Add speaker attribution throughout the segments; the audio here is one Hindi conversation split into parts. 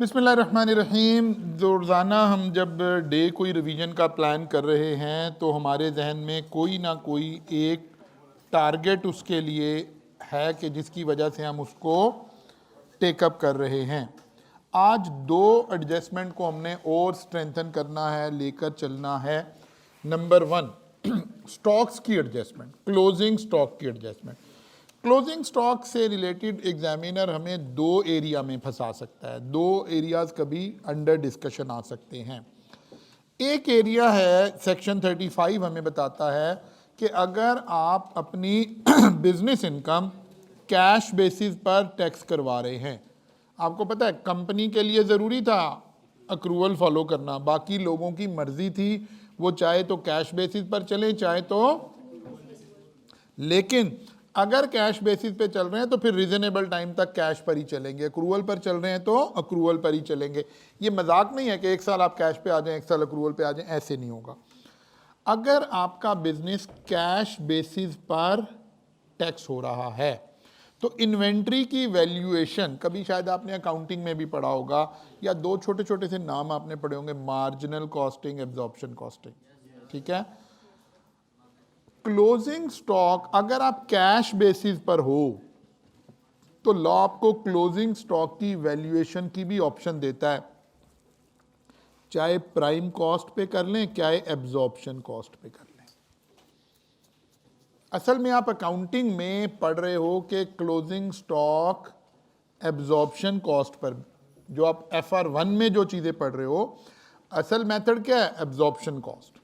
Speaker 1: बिस्मिल्लाहिर्रहमानिर्रहीम। रोज़ाना हम जब डे कोई रिवीजन का प्लान कर रहे हैं तो हमारे जहन में कोई ना कोई एक टारगेट उसके लिए है कि जिसकी वजह से हम उसको टेकअप कर रहे हैं। आज दो एडजस्टमेंट को हमने और स्ट्रेंथन करना है, लेकर चलना है। नंबर 1, स्टॉक्स की एडजस्टमेंट, क्लोजिंग स्टॉक की एडजस्टमेंट। क्लोजिंग स्टॉक से रिलेटेड एग्जामिनर हमें दो एरिया में फंसा सकता है, दो एरियाज कभी अंडर डिस्कशन आ सकते हैं। एक एरिया है सेक्शन 35 हमें बताता है कि अगर आप अपनी बिजनेस इनकम कैश बेसिस पर टैक्स करवा रहे हैं, आपको पता है कंपनी के लिए ज़रूरी था अक्रूवल फॉलो करना, बाकी लोगों की मर्जी थी, वो चाहे तो कैश बेसिस पर चले चाहे तो, लेकिन अगर कैश बेसिस पे चल रहे हैं तो फिर रीजनेबल टाइम तक कैश पर ही चलेंगे, अक्रूवल पर चल रहे हैं तो अक्रूवल पर ही चलेंगे। ये मजाक नहीं है कि एक साल आप कैश पे आ जाएं, एक साल अक्रूवल पे आ जाएं, ऐसे नहीं होगा। अगर आपका बिजनेस कैश बेसिस पर टैक्स हो रहा है तो इन्वेंट्री की वैल्यूएशन, कभी शायद आपने अकाउंटिंग में भी पढ़ा होगा, या दो छोटे छोटे से नाम आपने पढ़े होंगे, मार्जिनल कॉस्टिंग, एब्जॉर्प्शन कॉस्टिंग, ठीक है। क्लोजिंग स्टॉक अगर आप कैश बेसिस पर हो तो लॉ आपको क्लोजिंग स्टॉक की वैल्यूएशन की भी ऑप्शन देता है, चाहे प्राइम कॉस्ट पे कर लें चाहे एब्जॉर्प्शन कॉस्ट पे कर लें। असल में आप अकाउंटिंग में पढ़ रहे हो कि closing stock absorption cost per, जो आप FR1 में जो चीजें पढ़ रहे हो, असल मेथड क्या है, एब्जॉर्प्शन कॉस्ट,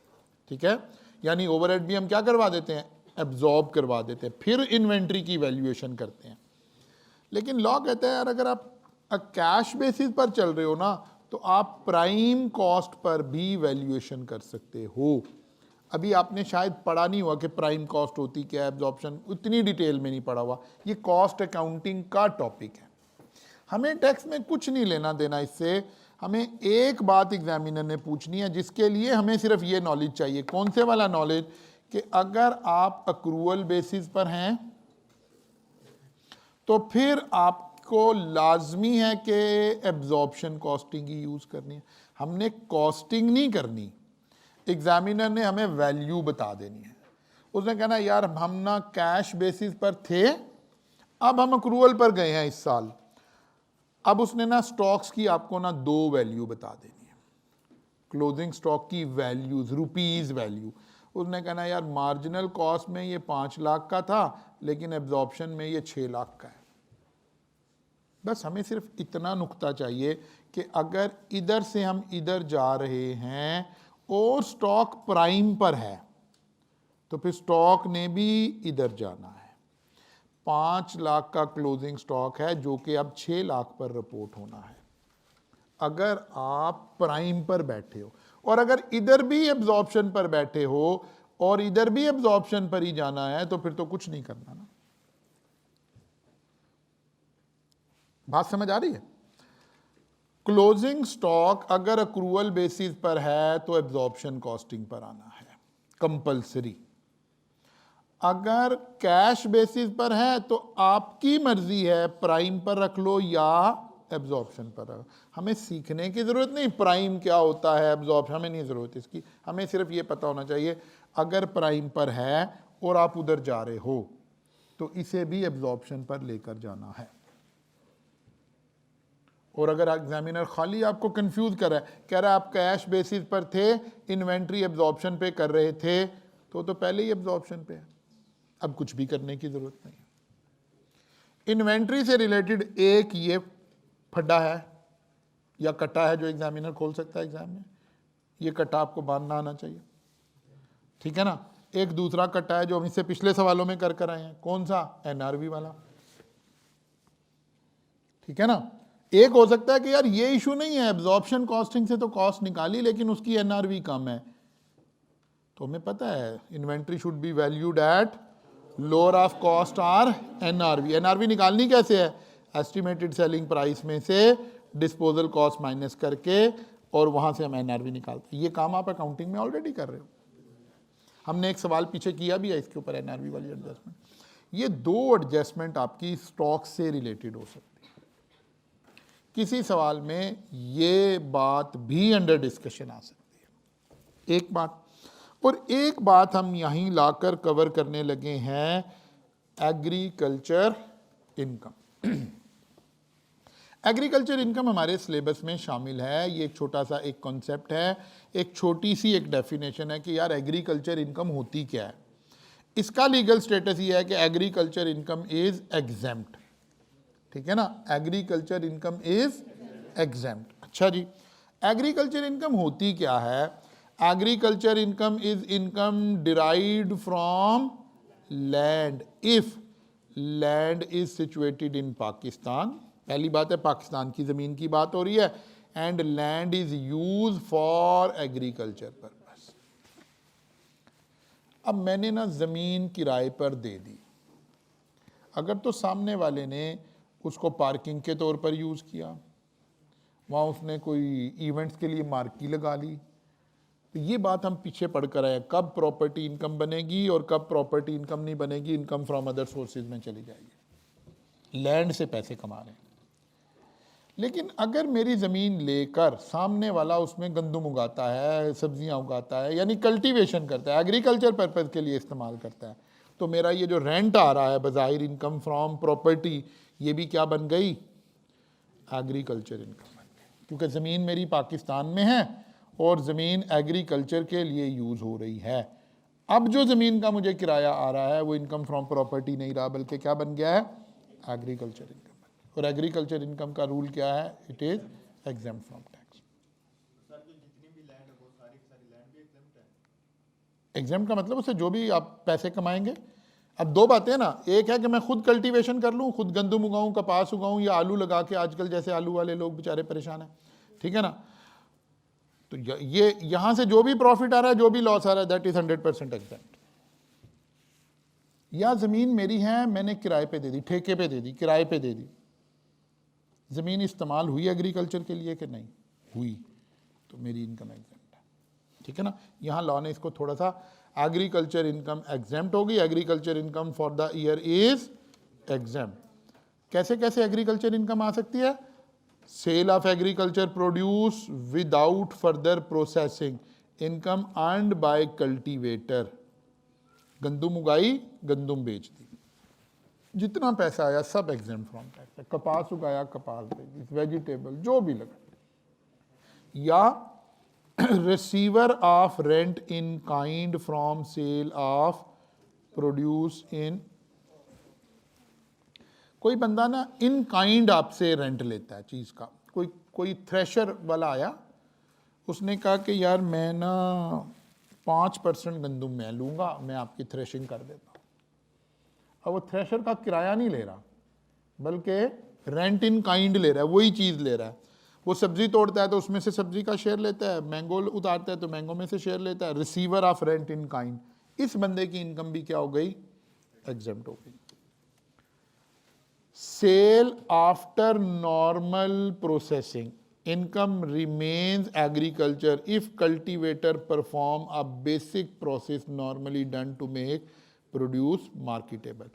Speaker 1: ठीक है। यानी ओवरहेड भी हम क्या करवा देते हैं, एब्जॉर्ब करवा देते हैं, फिर इन्वेंट्री की वैल्यूएशन करते हैं। लेकिन लॉ कहता है यार अगर आप कैश बेसिस पर चल रहे हो ना तो आप प्राइम कॉस्ट पर भी वैल्यूएशन कर सकते हो। अभी आपने शायद पढ़ा नहीं हुआ कि प्राइम कॉस्ट होती क्या है, एब्जॉर्प्शन उतनी डिटेल में नहीं पढ़ा हुआ, ये कॉस्ट अकाउंटिंग का टॉपिक है। हमें टैक्स में कुछ नहीं लेना देना इससे, हमें एक बात एग्जामिनर ने पूछनी है जिसके लिए हमें सिर्फ ये नॉलेज चाहिए। कौन से वाला नॉलेज, कि अगर आप अक्रूवल बेसिस पर हैं तो फिर आपको लाजमी है कि एब्जॉर्प्शन कॉस्टिंग ही यूज करनी है। हमने कॉस्टिंग नहीं करनी, एग्जामिनर ने हमें वैल्यू बता देनी है। उसने कहना यार हम ना कैश बेसिस पर थे, अब हम अक्रूवल पर गए हैं इस साल, अब उसने ना स्टॉक्स की आपको ना दो वैल्यू बता देनी है, क्लोजिंग स्टॉक की वैल्यूज, रुपीज वैल्यू। उसने कहना यार मार्जिनल कॉस्ट में ये 5 लाख का था लेकिन एब्जॉर्प्शन में ये 6 लाख का है। बस हमें सिर्फ इतना नुक्ता चाहिए कि अगर इधर से हम इधर जा रहे हैं और स्टॉक प्राइम पर है तो फिर स्टॉक ने भी इधर जाना है। 5 लाख का क्लोजिंग स्टॉक है जो कि अब 6 लाख पर रिपोर्ट होना है अगर आप प्राइम पर बैठे हो, और अगर इधर भी एब्जॉर्प्शन पर बैठे हो और इधर भी एब्जॉर्प्शन पर ही जाना है तो फिर तो कुछ नहीं करना ना। बात समझ आ रही है? क्लोजिंग स्टॉक अगर अक्रूवल बेसिस पर है तो एब्जॉर्प्शन कॉस्टिंग पर आना है कंपलसरी। अगर कैश बेसिस पर है तो आपकी मर्जी है, प्राइम पर रख लो या एब्जॉर्प्शन पर रख लो। हमें सीखने की जरूरत नहीं प्राइम क्या होता है, एब्जॉर्प्शन, हमें नहीं जरूरत इसकी, हमें सिर्फ ये पता होना चाहिए अगर प्राइम पर है और आप उधर जा रहे हो तो इसे भी एब्जॉर्प्शन पर लेकर जाना है। और अगर एग्जामिनर खाली आपको कंफ्यूज कर रहा है, कह रहा है आप कैश बेसिस पर थे, इन्वेंट्री एब्जॉर्प्शन पे कर रहे थे, तो पहले ही एब्जॉर्प्शन पे है, अब कुछ भी करने की जरूरत नहीं। इन्वेंट्री से रिलेटेड एक ये फड्डा है या कट्टा है जो एग्जामिनर खोल सकता है एग्जाम में, ये कट्टा आपको बांधना आना चाहिए, ठीक है ना। एक दूसरा कट्टा है जो हम इससे पिछले सवालों में कर आए हैं, कौन सा, NRV वाला, ठीक है ना। एक हो सकता है कि यार ये इशू नहीं है, एब्जॉर्प्शन कॉस्टिंग से तो कॉस्ट निकाली लेकिन उसकी NRV कम है, तो हमें पता है inventory should be valued at lower of cost or NRV। NRV निकालनी कैसे है, एस्टिमेटेड सेलिंग प्राइस में से डिस्पोजल कॉस्ट माइनस करके और वहां से हम NRV निकालते हैं। ये काम आप अकाउंटिंग में ऑलरेडी कर रहे हो, हमने एक सवाल पीछे किया भी है इसके ऊपर, NRV वाली एडजस्टमेंट। ये दो एडजस्टमेंट आपकी स्टॉक से रिलेटेड हो सकती है किसी सवाल में ये बात भी अंडर डिस्कशन आ सकती है। एक बात, और एक बात हम यहीं लाकर कवर करने लगे हैं, एग्रीकल्चर इनकम। एग्रीकल्चर इनकम हमारे सिलेबस में शामिल है। ये एक छोटा सा एक कॉन्सेप्ट है, एक छोटी सी एक डेफिनेशन है कि यार एग्रीकल्चर इनकम होती क्या है। इसका लीगल स्टेटस ये है कि एग्रीकल्चर इनकम इज एग्जेम्प्ट, ठीक है ना, एग्रीकल्चर इनकम इज एग्जेम्प्ट। अच्छा जी, एग्रीकल्चर इनकम होती क्या है? Agriculture income is income derived from land if land is situated in Pakistan. पहली बात है, पाकिस्तान की ज़मीन की बात हो रही है, and land is use for agriculture purpose. अब मैंने ना ज़मीन किराए पर दे दी, अगर तो सामने वाले ने उसको पार्किंग के तौर पर यूज़ किया, वहाँ उसने कोई इवेंट्स के लिए मार्की लगा ली, तो ये बात हम पीछे पढ़ कर आए, कब प्रॉपर्टी इनकम बनेगी और कब प्रॉपर्टी इनकम नहीं बनेगी, इनकम फ्रॉम अदर सोर्सेज में चली जाएगी। लैंड से पैसे कमा रहे हैं। लेकिन अगर मेरी ज़मीन लेकर सामने वाला उसमें गंदम उगाता है, सब्जियां उगाता है, यानी कल्टीवेशन करता है, एग्रीकल्चर पर्पज़ के लिए इस्तेमाल करता है, तो मेरा ये जो रेंट आ रहा है बज़ाहिर इनकम फ्रॉम प्रॉपर्टी, ये भी क्या बन गई? एग्रीकल्चर इनकम बन गई, क्योंकि ज़मीन मेरी पाकिस्तान में है और ज़मीन एग्रीकल्चर के लिए यूज़ हो रही है। अब जो ज़मीन का मुझे किराया आ रहा है वो इनकम फ्रॉम प्रॉपर्टी नहीं रहा, बल्कि क्या बन गया है? Agriculture income. और एग्रीकल्चर इनकम का रूल क्या है? It is exempt from tax. Exempt का मतलब उससे जो भी आप पैसे कमाएंगे। अब दो बातें हैं ना, एक है कि मैं खुद कल्टीवेशन कर लूँ, खुद गंदम उगाऊँ, कपास उगाऊँ, या आलू लगा के, आजकल जैसे आलू वाले लोग बेचारे परेशान हैं, ठीक है ना, तो ये यहाँ से जो भी प्रॉफिट आ रहा है, जो भी लॉस आ रहा है, दैट इज़ 100% एग्जेम्प्ट। या ज़मीन मेरी है, मैंने किराए पे दे दी, ठेके पे दे दी, किराए पे दे दी, ज़मीन इस्तेमाल हुई एग्रीकल्चर के लिए कि नहीं हुई, तो मेरी इनकम एग्जेम्प्ट है, ठीक है ना। यहाँ लॉ ने इसको थोड़ा सा, एग्रीकल्चर इनकम एग्जेम्प्ट होगी, agriculture income for the year is exempt. कैसे कैसे एग्रीकल्चर इनकम आ सकती है? Sale of agriculture produce without further processing, income earned by cultivator. गंदम उगाई, गंदम बेच दी, जितना पैसा आया सब एग्जेम्प्ट फ्रॉम टैक्स है। कपास उगाया, कपास बेच दी, वेजिटेबल जो भी लगा। या receiver of rent in kind from sale of produce in, कोई बंदा ना इन काइंड आपसे रेंट लेता है चीज़ का। कोई थ्रेशर वाला आया, उसने कहा कि यार मैं ना 5% गंदम मैं लूँगा, मैं आपकी थ्रेशिंग कर देता हूँ। अब वो थ्रेशर का किराया नहीं ले रहा, बल्कि रेंट इन काइंड ले रहा है, वही चीज़ ले रहा है। वो सब्जी तोड़ता है तो उसमें से सब्जी का शेयर लेता है, मैंगो उतारता है तो मैंगो में से शेयर लेता है। Receiver of rent in kind, इस बंदे की इनकम भी क्या हो गई? एग्जेम्प्ट हो गई। Sale after normal processing, income remains agriculture if cultivator perform a basic process normally done to make produce marketable.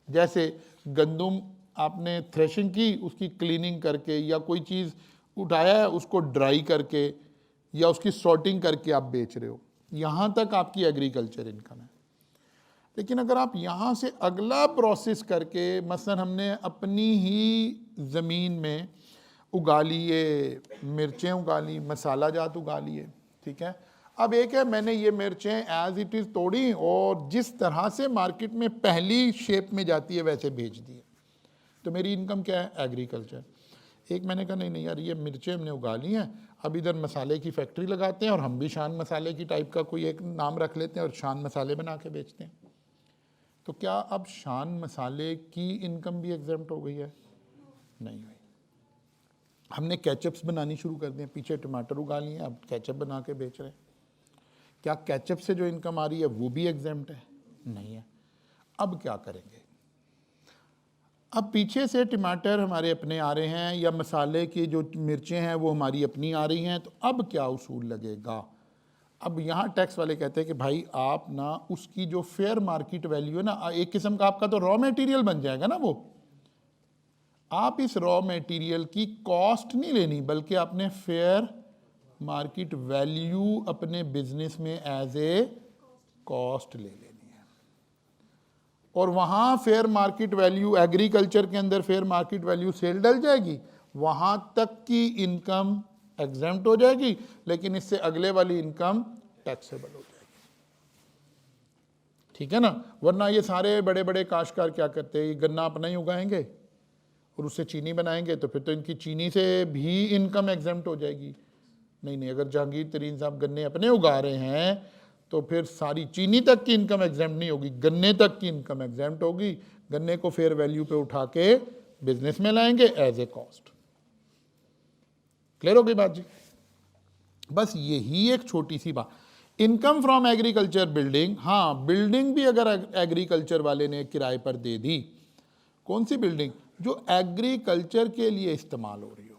Speaker 1: जैसे गंदम आपने थ्रेशिंग की, उसकी क्लीनिंग करके, या कोई चीज़ उठाया है उसको ड्राई करके, या उसकी सॉर्टिंग करके आप बेच रहे हो, यहाँ तक आपकी एग्रीकल्चर इनकम है। लेकिन अगर आप यहाँ से अगला प्रोसेस करके, मसलन हमने अपनी ही ज़मीन में उगा लिए, मिर्चें उगा ली, मसाला जात उगा लिए, ठीक है। अब एक है मैंने ये मिर्चें एज इट इज़ तोड़ी और जिस तरह से मार्केट में पहली शेप में जाती है वैसे बेच दी, तो मेरी इनकम क्या है? एग्रीकल्चर। एक मैंने कहा नहीं यार, ये मिर्चें हमने उगा ली हैं, अब इधर मसाले की फैक्ट्री लगाते हैं और हम भी शान मसाले की टाइप का कोई एक नाम रख लेते हैं और शान मसाले बना के बेचते हैं। तो क्या अब शान मसाले की इनकम भी एग्जेम्प्ट हो गई है? नहीं हुई। हमने केचप्स बनानी शुरू कर दिए, पीछे टमाटर उगा लिए, अब केचप बना के बेच रहे हैं। क्या केचप से जो इनकम आ रही है वो भी एग्जेम्प्ट है? नहीं है। अब क्या करेंगे? अब पीछे से टमाटर हमारे अपने आ रहे हैं, या मसाले की जो मिर्चें हैं वो हमारी अपनी आ रही हैं, तो अब क्या उसूल लगेगा? अब यहाँ टैक्स वाले कहते हैं कि भाई आप ना उसकी जो फेयर मार्केट वैल्यू है ना, एक किस्म का आपका तो रॉ मटेरियल बन जाएगा ना वो। आप इस रॉ मटेरियल की कॉस्ट नहीं लेनी, बल्कि आपने फेयर मार्केट वैल्यू अपने बिजनेस में एज ए कॉस्ट ले लेनी है। और वहां फेयर मार्केट वैल्यू, एग्रीकल्चर के अंदर फेयर मार्केट वैल्यू सेल डल जाएगी, वहां तक की इनकम एग्जेम्प्ट हो जाएगी, लेकिन इससे अगले वाली इनकम टैक्सेबल हो जाएगी। ठीक है ना। वरना ये सारे बड़े बड़े काश्तकार क्या करते हैं, ये गन्ना अपना ही उगाएंगे और उससे चीनी बनाएंगे, तो फिर तो इनकी चीनी से भी इनकम एग्जेम्प्ट हो जाएगी। नहीं, अगर जहांगीर तरीन साहब गन्ने अपने उगा रहे हैं तो फिर सारी चीनी तक की इनकम एग्जेम्प्ट नहीं होगी, गन्ने तक की इनकम एग्जेम्प्ट होगी। गन्ने को फेयर वैल्यू पे उठा के बिजनेस में लाएंगे एज ए कॉस्ट। क्लियर हो गई बात जी। बस यही एक छोटी सी बात। इनकम फ्रॉम एग्रीकल्चर बिल्डिंग, हाँ बिल्डिंग भी अगर एग्रीकल्चर वाले ने किराए पर दे दी, कौन सी बिल्डिंग, जो एग्रीकल्चर के लिए इस्तेमाल हो रही हो,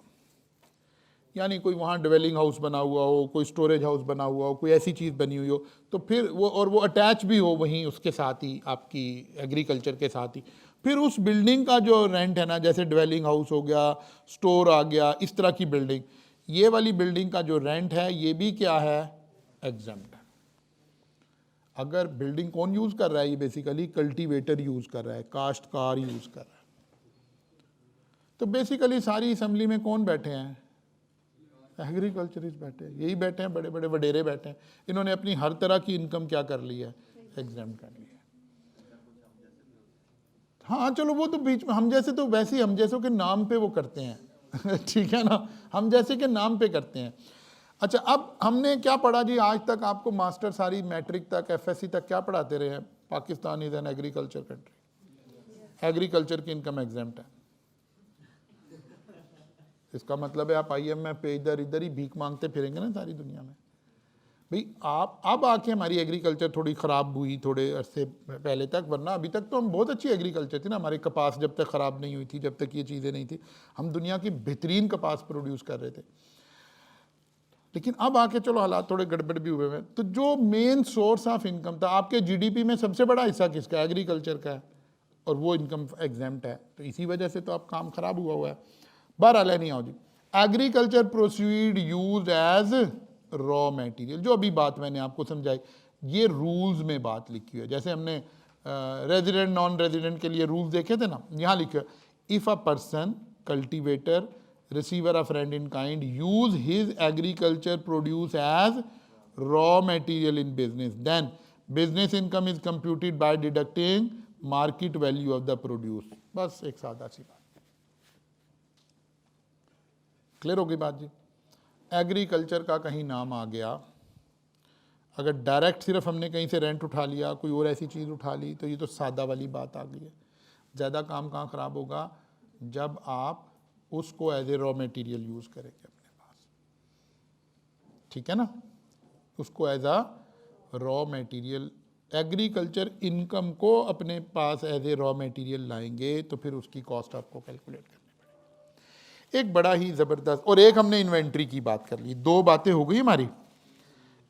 Speaker 1: यानी कोई वहाँ डिवेलिंग हाउस बना हुआ हो, कोई स्टोरेज हाउस बना हुआ हो, कोई ऐसी चीज़ बनी हुई हो, तो फिर वो अटैच भी हो वहीं उसके साथ ही, आपकी एग्रीकल्चर के साथ ही, फिर उस बिल्डिंग का जो रेंट है ना, जैसे डिवेलिंग हाउस हो गया, स्टोर आ गया, इस तरह की बिल्डिंग, ये वाली बिल्डिंग का जो रेंट है ये भी क्या है, एग्जेम्प्ट है। अगर बिल्डिंग कौन यूज़ कर रहा है, ये बेसिकली कल्टीवेटर यूज़ कर रहा है, काश्तकार यूज़ कर रहा है। तो बेसिकली सारी असेंबली में कौन बैठे हैं, एग्रीकल्चरिस्ट बैठे हैं, यही बैठे हैं, बड़े बड़े वडेरे बैठे हैं। इन्होंने अपनी हर तरह की इनकम क्या कर ली है, एग्जेम्प्ट कर ली है। हाँ चलो वो तो बीच में हम जैसे, तो वैसे ही हम जैसों के नाम पे वो करते हैं ठीक है ना, हम जैसे के नाम पे करते हैं। अच्छा, अब हमने क्या पढ़ा जी आज तक, आपको मास्टर सारी मैट्रिक तक, एफएससी तक क्या पढ़ाते रहे हैं, Pakistan is an agriculture country, agriculture की इनकम एग्जेम्प्ट है। इसका मतलब है आप IMF पे इधर इधर ही भीख मांगते फिरेंगे ना सारी दुनिया में। भाई आप अब आके हमारी एग्रीकल्चर थोड़ी ख़राब हुई थोड़े अरसे पहले तक, वरना अभी तक तो हम बहुत अच्छी एग्रीकल्चर थी ना, हमारे कपास जब तक ख़राब नहीं हुई थी, जब तक ये चीज़ें नहीं थी, हम दुनिया की बेहतरीन कपास प्रोड्यूस कर रहे थे। लेकिन अब आके चलो हालात थोड़े गड़बड़ भी हुए हैं। तो जो मेन सोर्स ऑफ इनकम था आपके GDP में, सबसे बड़ा हिस्सा किसका, एग्रीकल्चर का है, और वो इनकम एग्जेम्प्ट है, तो इसी वजह से तो आप काम खराब हुआ है। बहरहाल नहीं आओ जी, agriculture proceed use as raw material, जो अभी बात मैंने आपको समझाई, ये रूल्स में बात लिखी है। जैसे हमने रेजिडेंट नॉन रेजिडेंट के लिए रूल्स देखे थे ना, यहाँ लिखे, if a person cultivator receiver of rent in kind use his agriculture produce as raw material in business, then business income is computed by deducting market value of the produce. बस एक सादा सी बात। क्लियर हो गई बात जी। एग्रीकल्चर का कहीं नाम आ गया, अगर डायरेक्ट सिर्फ हमने कहीं से रेंट उठा लिया, कोई और ऐसी चीज़ उठा ली, तो ये तो सादा वाली बात आ गई है। ज़्यादा काम कहाँ ख़राब होगा, जब आप उसको as a raw material use करेंगे अपने पास, ठीक है ना, उसको as a raw material, agriculture income को अपने पास एज ए रॉ मटेरियल लाएंगे, तो फिर उसकी कॉस्ट आपको कैलकुलेट करनी पड़ेगी। एक बड़ा ही ज़बरदस्त, और एक हमने इन्वेंट्री की बात कर ली, दो बातें हो गई हमारी।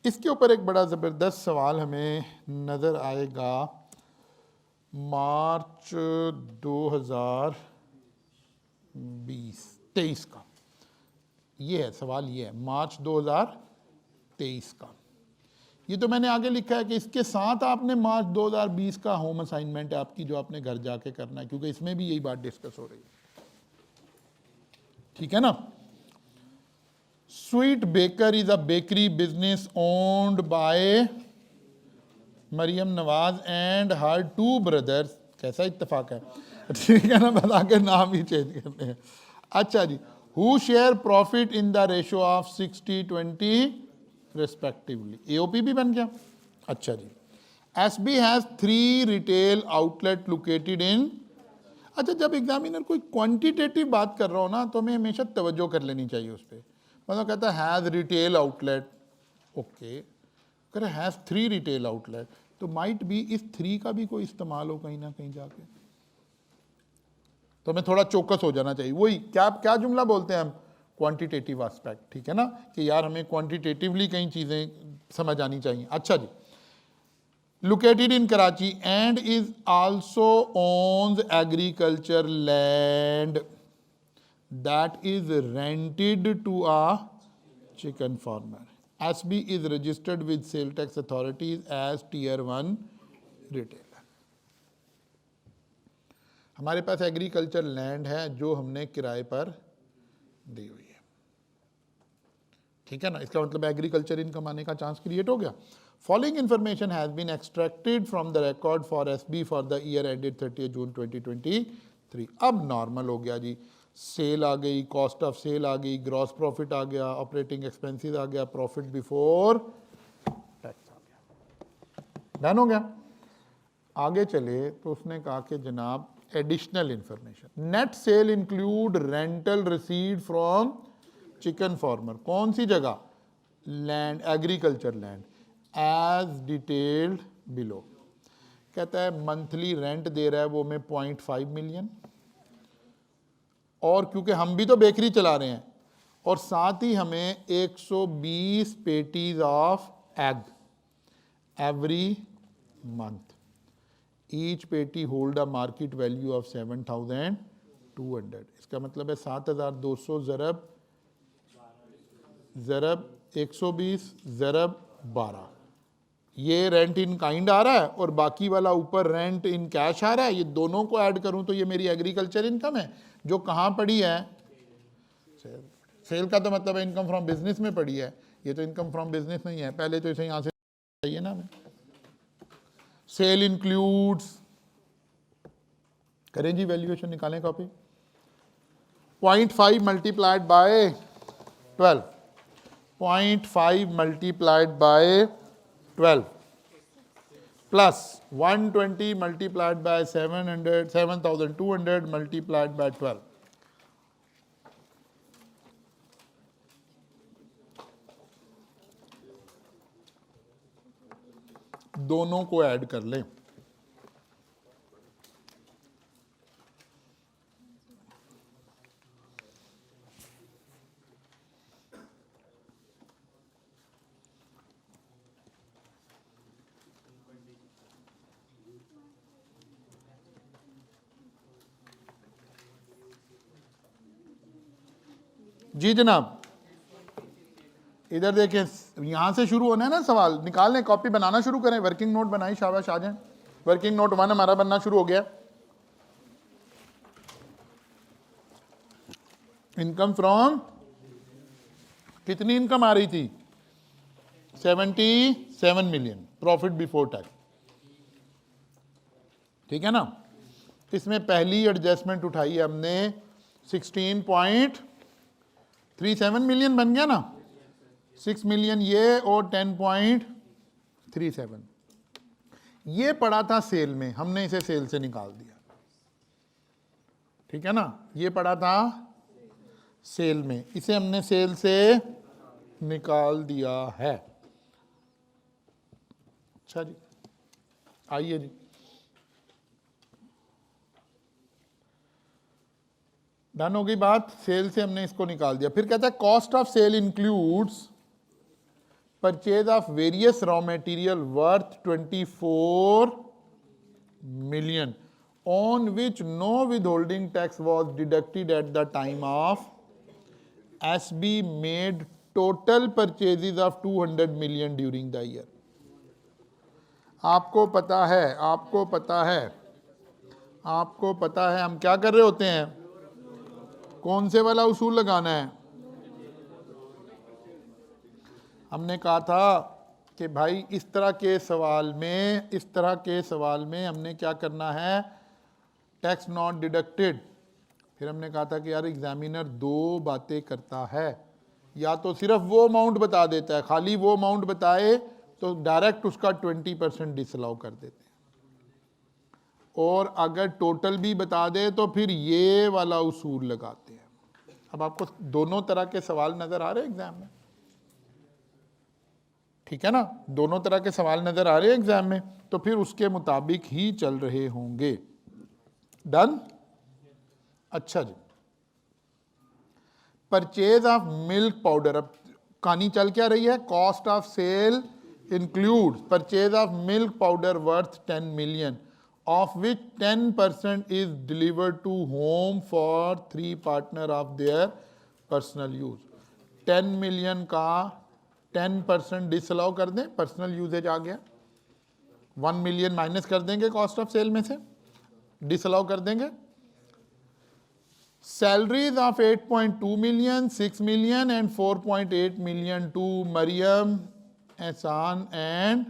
Speaker 1: इसके ऊपर एक बड़ा ज़बरदस्त सवाल हमें नज़र आएगा मार्च 2023 का। ये है सवाल, ये है मार्च 2023 का। ये तो मैंने आगे लिखा है कि इसके साथ आपने मार्च 2020 का होम असाइनमेंट है आपकी, जो आपने घर जाके करना है, क्योंकि इसमें भी यही बात डिस्कस हो रही है, ठीक है ना। Sweet baker is a bakery business owned by Maryam Nawaz and her two brothers. कैसा इत्तेफाक है, ठीक है ना, बता के नाम ही चेंज करते हैं। अच्छा जी, who share profit in the ratio of 60-20 respectively. AOP भी बन गया। अच्छा जी, SB has 3 retail outlet located in. अच्छा, जब एग्जामिनर कोई क्वांटिटेटिव बात कर रहा हो ना, तो हमें हमेशा तवज्जो कर लेनी चाहिए उस पर। मतलब कहता है हैज़ रिटेल आउटलेट, ओके, कह रहे हैज़ 3 रिटेल आउटलेट, तो माइट भी इस 3 का भी कोई इस्तेमाल हो कहीं ना कहीं जाके, तो हमें थोड़ा चौकस हो जाना चाहिए। वही क्या क्या जुमला बोलते हैं हम, क्वांटिटेटिव एस्पेक्ट, ठीक है ना, कि यार हमें क्वांटिटेटिवली कई चीज़ें समझ आनी चाहिए। अच्छा जी, located in Karachi and is also owns agriculture land, that is rented to a chicken farmer. SB is registered with sale tax authorities as tier 1 retailer. हमारे पास एग्रीकल्चर लैंड है जो हमने किराए पर दी हुई है, ठीक है ना, इसका मतलब एग्रीकल्चर इनकम आने का चांस क्रिएट हो गया. Following information has been extracted from the record for SB for the year ended 30 June 2023. अब नॉर्मल हो गया जी, सेल आ गई, कॉस्ट ऑफ सेल आ गई, ग्रॉस प्रॉफिट आ गया, ऑपरेटिंग एक्सपेंसेस आ गया, प्रॉफिट बिफोर टैक्स आ गया, डन हो गया. आगे चले तो उसने कहा कि जनाब additional information, net sale include rental received from chicken farmer. कौन सी जगह? Land, agriculture land, as detailed below. कहता है मंथली रेंट दे रहा है वो में 0.5 मिलियन, और क्योंकि हम भी तो बेकरी चला रहे हैं, और साथ ही हमें 120 पेटीज of egg every month. Each पेटी hold a market value of 7,200. इसका मतलब है 7,200 ज़रब 120 ज़रब 12. ये रेंट इन काइंड आ रहा है और बाकी वाला ऊपर रेंट इन कैश आ रहा है. ये दोनों को ऐड करूं तो ये मेरी एग्रीकल्चर इनकम है जो कहाँ पड़ी है? सेल का तो मतलब है इनकम फ्रॉम बिजनेस में पड़ी है, ये तो इनकम फ्रॉम बिजनेस नहीं है. पहले तो इसे यहाँ से चाहिए ना हमें. सेल इंक्लूड्स, करें जी वैल्यूएशन निकालें copy. 0.5 multiplied by 12, 0.5 multiplied by 12 plus 120 multiplied by 7,200 multiplied by 12. दोनों को ऐड कर लें. जी जनाब, इधर देखें, यहां से शुरू होना है ना सवाल. निकाल लें, कॉपी बनाना शुरू करें. वर्किंग नोट बनाई, शाबाश आ जाएं. वर्किंग नोट 1 हमारा बनना शुरू हो गया. इनकम फ्रॉम, कितनी इनकम आ रही थी? 77 मिलियन. प्रॉफिट बिफोर टैक्स, ठीक है ना. इसमें पहली एडजस्टमेंट उठाई है हमने 16.37 मिलियन बन गया ना. 6 मिलियन ये और 10.37 ये पड़ा था सेल में, हमने इसे सेल से निकाल दिया, ठीक है ना. ये पड़ा था सेल में, इसे हमने सेल से निकाल दिया है. अच्छा जी, आइए जी. डन हो गई बात. सेल से हमने इसको निकाल दिया. फिर कहता है cost of sale includes purchase of various raw material worth 24 million on which no withholding tax was deducted at the time of SB made total purchases of 200 million during the year. आपको पता है हम क्या कर रहे होते हैं? कौन से वाला उसूल लगाना है? हमने कहा था कि भाई इस तरह के सवाल में हमने क्या करना है? Tax not deducted. फिर हमने कहा था कि यार एग्जामिनर दो बातें करता है, या तो सिर्फ वो अमाउंट बता देता है, खाली वो अमाउंट बताए तो डायरेक्ट उसका 20% डिसअलाउ कर देते हैं, और अगर टोटल भी बता दे तो फिर ये वाला उसूल लगाते हैं. अब आपको दोनों तरह के सवाल नजर आ रहे हैं एग्जाम में, ठीक है ना. दोनों तरह के सवाल नजर आ रहे हैं एग्जाम में, तो फिर उसके मुताबिक ही चल रहे होंगे. डन. अच्छा जी, परचेज ऑफ मिल्क पाउडर. अब कहानी चल क्या रही है? Cost of sale includes purchase of milk powder worth 10 million of which 10% is delivered to home for 3 partner of their personal use. 10 million का 10% डिसअलाउ कर दें, पर्सनल यूजेज आ गया. 1 मिलियन माइनस कर देंगे कॉस्ट ऑफ सेल में से, डिसअलाउ कर देंगे. Salaries of 8.2 million, 6 million and 4.8 million to Mariam, Ehsan and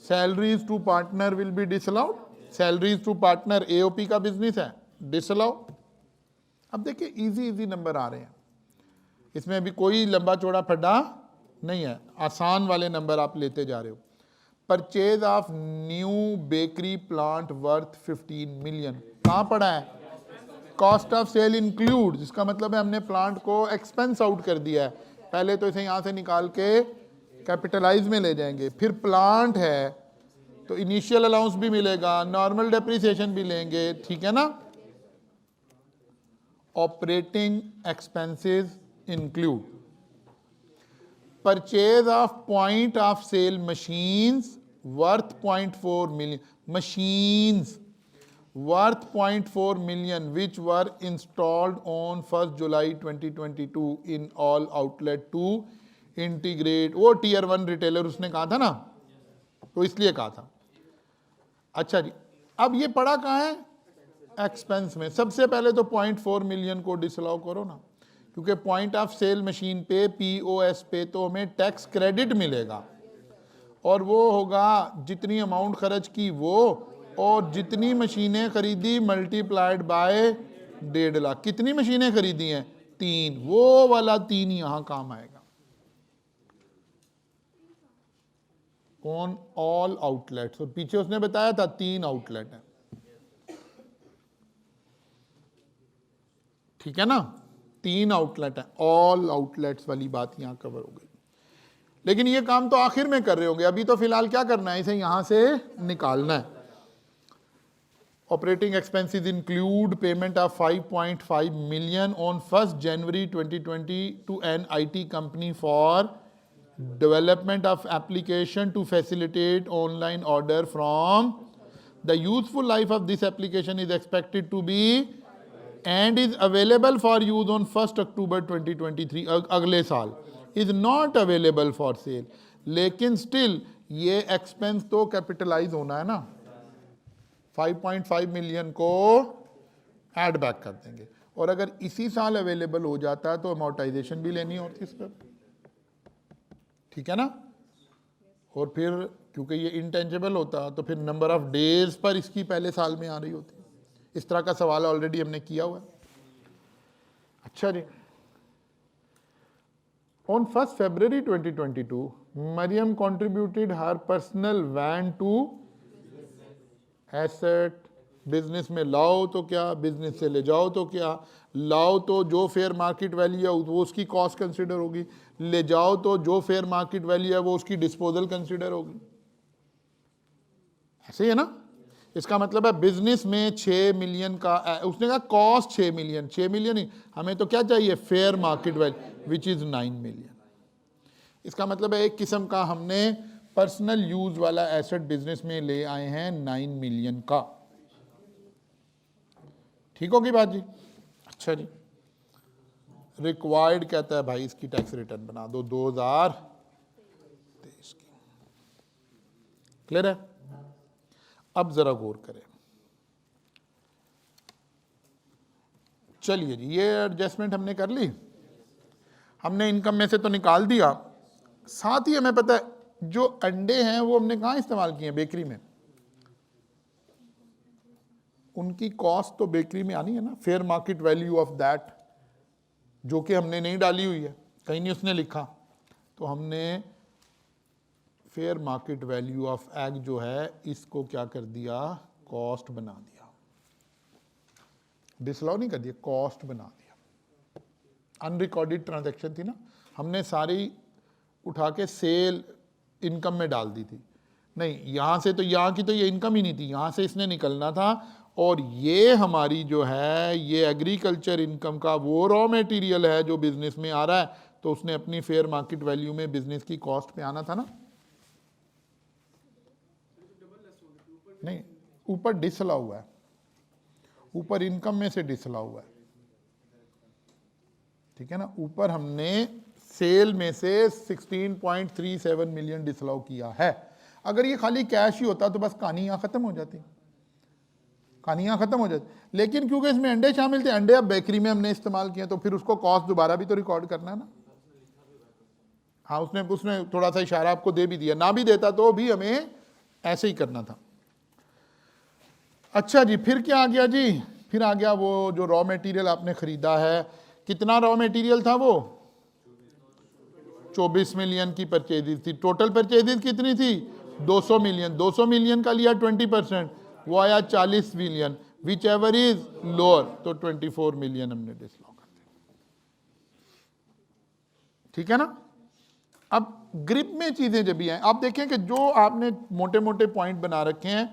Speaker 1: salaries to partner will be disallowed. Salaries to partner AOP का बिजनेस है, डिसअलाउ. अब देखिए इजी नंबर आ रहे हैं, इसमें अभी कोई लंबा चौड़ा फड्डा नहीं है, आसान वाले नंबर आप लेते जा रहे हो. Purchase of new bakery plant worth 15 million कहाँ पड़ा है? कॉस्ट ऑफ सेल इंक्लूड, जिसका मतलब है हमने प्लांट को एक्सपेंस आउट कर दिया है. पहले तो इसे यहाँ से निकाल के कैपिटलाइज में ले जाएंगे, फिर प्लांट है तो इनिशियल अलाउंस भी मिलेगा, नॉर्मल डेप्रिसिएशन भी लेंगे, ठीक है ना. Operating expenses include purchase of point of sale machines worth 0.4 million, machines worth 0.4 million which were installed on 1st July 2022 in all outlet to integrate. वो tier 1 retailer उसने कहा था ना, तो इसलिए कहा था. अच्छा जी, अब ये पड़ा कहाँ है? एक्सपेंस में. सबसे पहले तो 0.4 मिलियन को डिसअलाउ करो ना, क्योंकि पॉइंट ऑफ सेल मशीन पे POS पे तो हमें टैक्स क्रेडिट मिलेगा, और वो होगा जितनी अमाउंट खर्च की वो, और जितनी मशीनें खरीदी मल्टीप्लाइड बाय 1.5 लाख. कितनी मशीनें खरीदी हैं? 3. वो वाला 3 यहां काम आएगा. ऑन ऑल आउटलेट्स, और पीछे उसने बताया था 3 आउटलेट है, ठीक है ना. 3 आउटलेट है, ऑल आउटलेट्स वाली बात यहां कवर हो गई. लेकिन ये काम तो आखिर में कर रहे होंगे, अभी तो फिलहाल क्या करना है, इसे यहां से निकालना है. Operating expenses include payment of 5.5 million on 1st January 2020 to an IT company for development of application to facilitate online order from. The useful life of this application is expected to be and is available for use on 1st October 2023, अगले साल. is not available for sale. लेकिन still ये expense तो capitalize होना है ना, 5.5 मिलियन को ऐड बैक कर देंगे, और अगर इसी साल अवेलेबल हो जाता है तो अमोर्टाइजेशन भी लेनी होती है इस पर, ठीक है ना. और फिर क्योंकि ये इंटेंजिबल होता तो फिर नंबर ऑफ डेज पर इसकी पहले साल में आ रही होती. इस तरह का सवाल ऑलरेडी हमने किया हुआ है. अच्छा जी, on 1st February 2022 Mariam contributed her personal van to asset. Business में लाओ तो क्या, बिजनेस से ले जाओ तो क्या. लाओ तो जो फेयर मार्केट वैल्यू है वो उसकी कॉस्ट कंसिडर होगी, ले जाओ तो जो फेयर मार्केट वैल्यू है वो उसकी डिस्पोजल कंसिडर होगी. ऐसे ही है ना. इसका मतलब है बिजनेस में 6 मिलियन का, उसने कहा कॉस्ट 6 मिलियन, 6 मिलियन ही, हमें तो क्या चाहिए, fair market value which is 9 million. इसका मतलब है एक किस्म का हमने पर्सनल यूज वाला एसेट बिजनेस में ले आए हैं 9 मिलियन का. ठीक होगी बात जी. अच्छा जी, रिक्वायर्ड कहता है भाई इसकी टैक्स रिटर्न बना दो 2023 की. क्लियर है. अब जरा गौर करें. चलिए जी, ये एडजस्टमेंट हमने कर ली, हमने इनकम में से तो निकाल दिया. साथ ही हमें पता है जो अंडे हैं वो हमने कहाँ इस्तेमाल किए हैं, बेकरी में. उनकी कॉस्ट तो बेकरी में आनी है ना, fair market value of that, जो कि हमने नहीं डाली हुई है, कहीं नहीं उसने लिखा. तो हमने fair market value of egg जो है इसको क्या कर दिया, कॉस्ट बना दिया. डिसअलाउ नहीं कर दिया, कॉस्ट बना दिया. अनरिकॉर्डेड ट्रांजैक्शन थी ना, हमने सारी उठा के सेल इनकम में डाल दी थी. नहीं, यहाँ से तो यहाँ की तो ये इनकम ही नहीं थी, यहाँ से इसने निकलना था. और ये हमारी जो है ये एग्रीकल्चर इनकम का वो रॉ मटेरियल है जो बिजनेस में आ रहा है, तो उसने अपनी फेयर मार्केट वैल्यू में बिजनेस की कॉस्ट पे आना था ना. नहीं, ऊपर डिसला हुआ है, ऊपर इनकम में से डिसला हुआ है, ठीक है ना। ऊपर हमने सेल में से 16.37 मिलियन डिसलाउ किया है। अगर ये खाली कैश ही होता तो बस कहानी यहाँ खत्म हो जाती, कहानी यहाँ खत्म हो जाती। लेकिन क्योंकि इसमें अंडे शामिल थे, अंडे अब बेकरी में हमने इस्तेमाल किए, तो फिर उसको कॉस्ट दोबारा भी तो रिकॉर्ड करना है ना। हाँ, उसने उसने थोड़ा सा इशारा आपको दे भी दिया, ना भी देता तो भी हमें ऐसे ही करना था। अच्छा जी, फिर क्या आ गया जी, फिर आ गया वो जो रॉ मटेरियल आपने खरीदा है। कितना रॉ मटेरियल था वो? 24 मिलियन की परचेजेज थी। टोटल परचेजेज कितनी थी? 200 मिलियन। 200 मिलियन का लिया 20%, वो आया 40 million, which ever is lower, तो 24 मिलियन हमने डिसलॉ कर दिया, ठीक है ना। अब ग्रिप में चीजें जब भी आए, आप देखें कि जो आपने मोटे मोटे पॉइंट बना रखे हैं,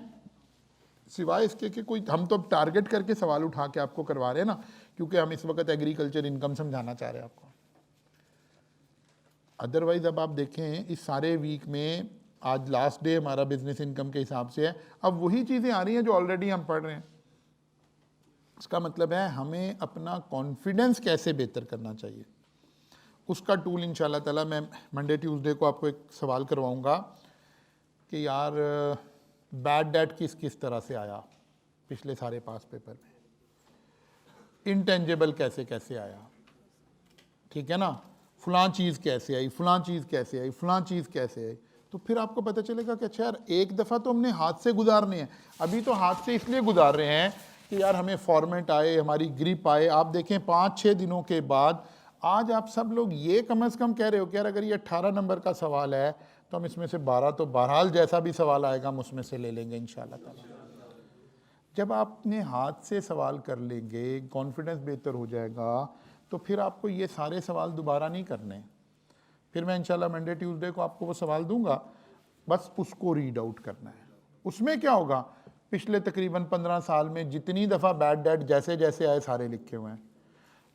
Speaker 1: सिवाय इसके कि कोई हम तो टारगेट करके सवाल उठा के आपको करवा रहे हैं ना, क्योंकि हम इस वक्त एग्रीकल्चर इनकम समझाना चाह रहे हैं आपको। अदरवाइज अब आप देखें इस सारे वीक में, आज लास्ट डे हमारा बिजनेस इनकम के हिसाब से है, अब वही चीज़ें आ रही हैं जो ऑलरेडी हम पढ़ रहे हैं। इसका मतलब है हमें अपना कॉन्फिडेंस कैसे बेहतर करना चाहिए, उसका टूल इंशाल्लाह ताला मैं मंडे ट्यूसडे को आपको एक सवाल करवाऊंगा कि यार बैड डेट किस किस तरह से आया पिछले सारे पास पेपर में, इंटेंजेबल कैसे कैसे आया, ठीक है ना, फलां चीज़ कैसे आई, फलां चीज़ कैसे आई, फलां चीज़ कैसे आई। तो फिर आपको पता चलेगा कि अच्छा यार एक दफ़ा तो हमने हाथ से गुजारने हैं। अभी तो हाथ से इसलिए गुजार रहे हैं कि यार हमें फॉर्मेट आए, हमारी ग्रिप आए। आप देखें 5-6 दिनों के बाद आज आप सब लोग ये कम से कम कह रहे हो कि यार अगर ये 18 नंबर का सवाल है तो हम इसमें से 12 तो बहरहाल जैसा भी सवाल आएगा हम उसमें से ले लेंगे इंशाल्लाह ताला। जब आपने हाथ से सवाल कर लेंगे, कॉन्फिडेंस बेहतर हो जाएगा, तो फिर आपको ये सारे सवाल दोबारा नहीं करने। फिर मैं इंशाल्लाह मंडे ट्यूसडे को आपको वो सवाल दूंगा, बस उसको रीड आउट करना है। उसमें क्या होगा, पिछले तकरीबन 15 साल में जितनी दफ़ा बैड डेट जैसे जैसे आए सारे लिखे हुए हैं,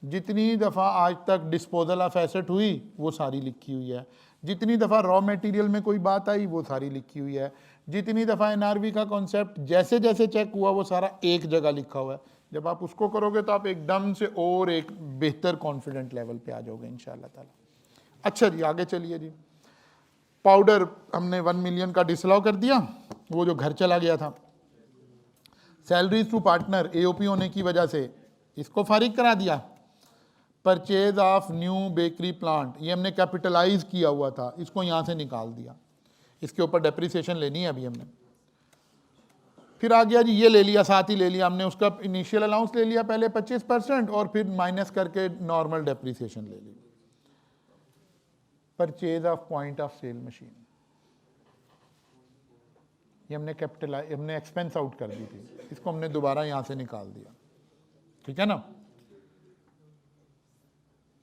Speaker 1: जितनी दफ़ा आज तक डिस्पोजल ऑफ एसेट हुई वो सारी लिखी हुई है, जितनी दफ़ा रॉ मटेरियल में कोई बात आई वो सारी लिखी हुई है, जितनी दफ़ा एनआरवी का कॉन्सेप्ट जैसे जैसे चेक हुआ वो सारा एक जगह लिखा हुआ है। जब आप उसको करोगे तो आप एकदम से और एक बेहतर कॉन्फिडेंट लेवल पे आ जाओगे इंशाल्लाह ताला। अच्छा जी, आगे चलिए जी। पाउडर हमने 1 मिलियन का डिसअलाउ कर दिया, वो जो घर चला गया था। सैलरीज टू पार्टनर एओपी होने की वजह से इसको फारिग करा दिया। Purchase of new bakery plant, ये हमने कैपिटलाइज किया हुआ था, इसको यहाँ से निकाल दिया, इसके ऊपर डेप्रिसिएशन लेनी है अभी हमने। फिर आ गया जी, ये ले लिया, साथ ही ले लिया हमने उसका इनिशियल अलाउंस ले लिया पहले 25% और फिर माइनस करके नॉर्मल डेप्रिसिएशन ले ली। Purchase of point of sale machine, ये हमने कैपिटलाइज, हमने एक्सपेंस आउट कर दी थी, इसको हमने दोबारा यहाँ से निकाल दिया, ठीक है ना।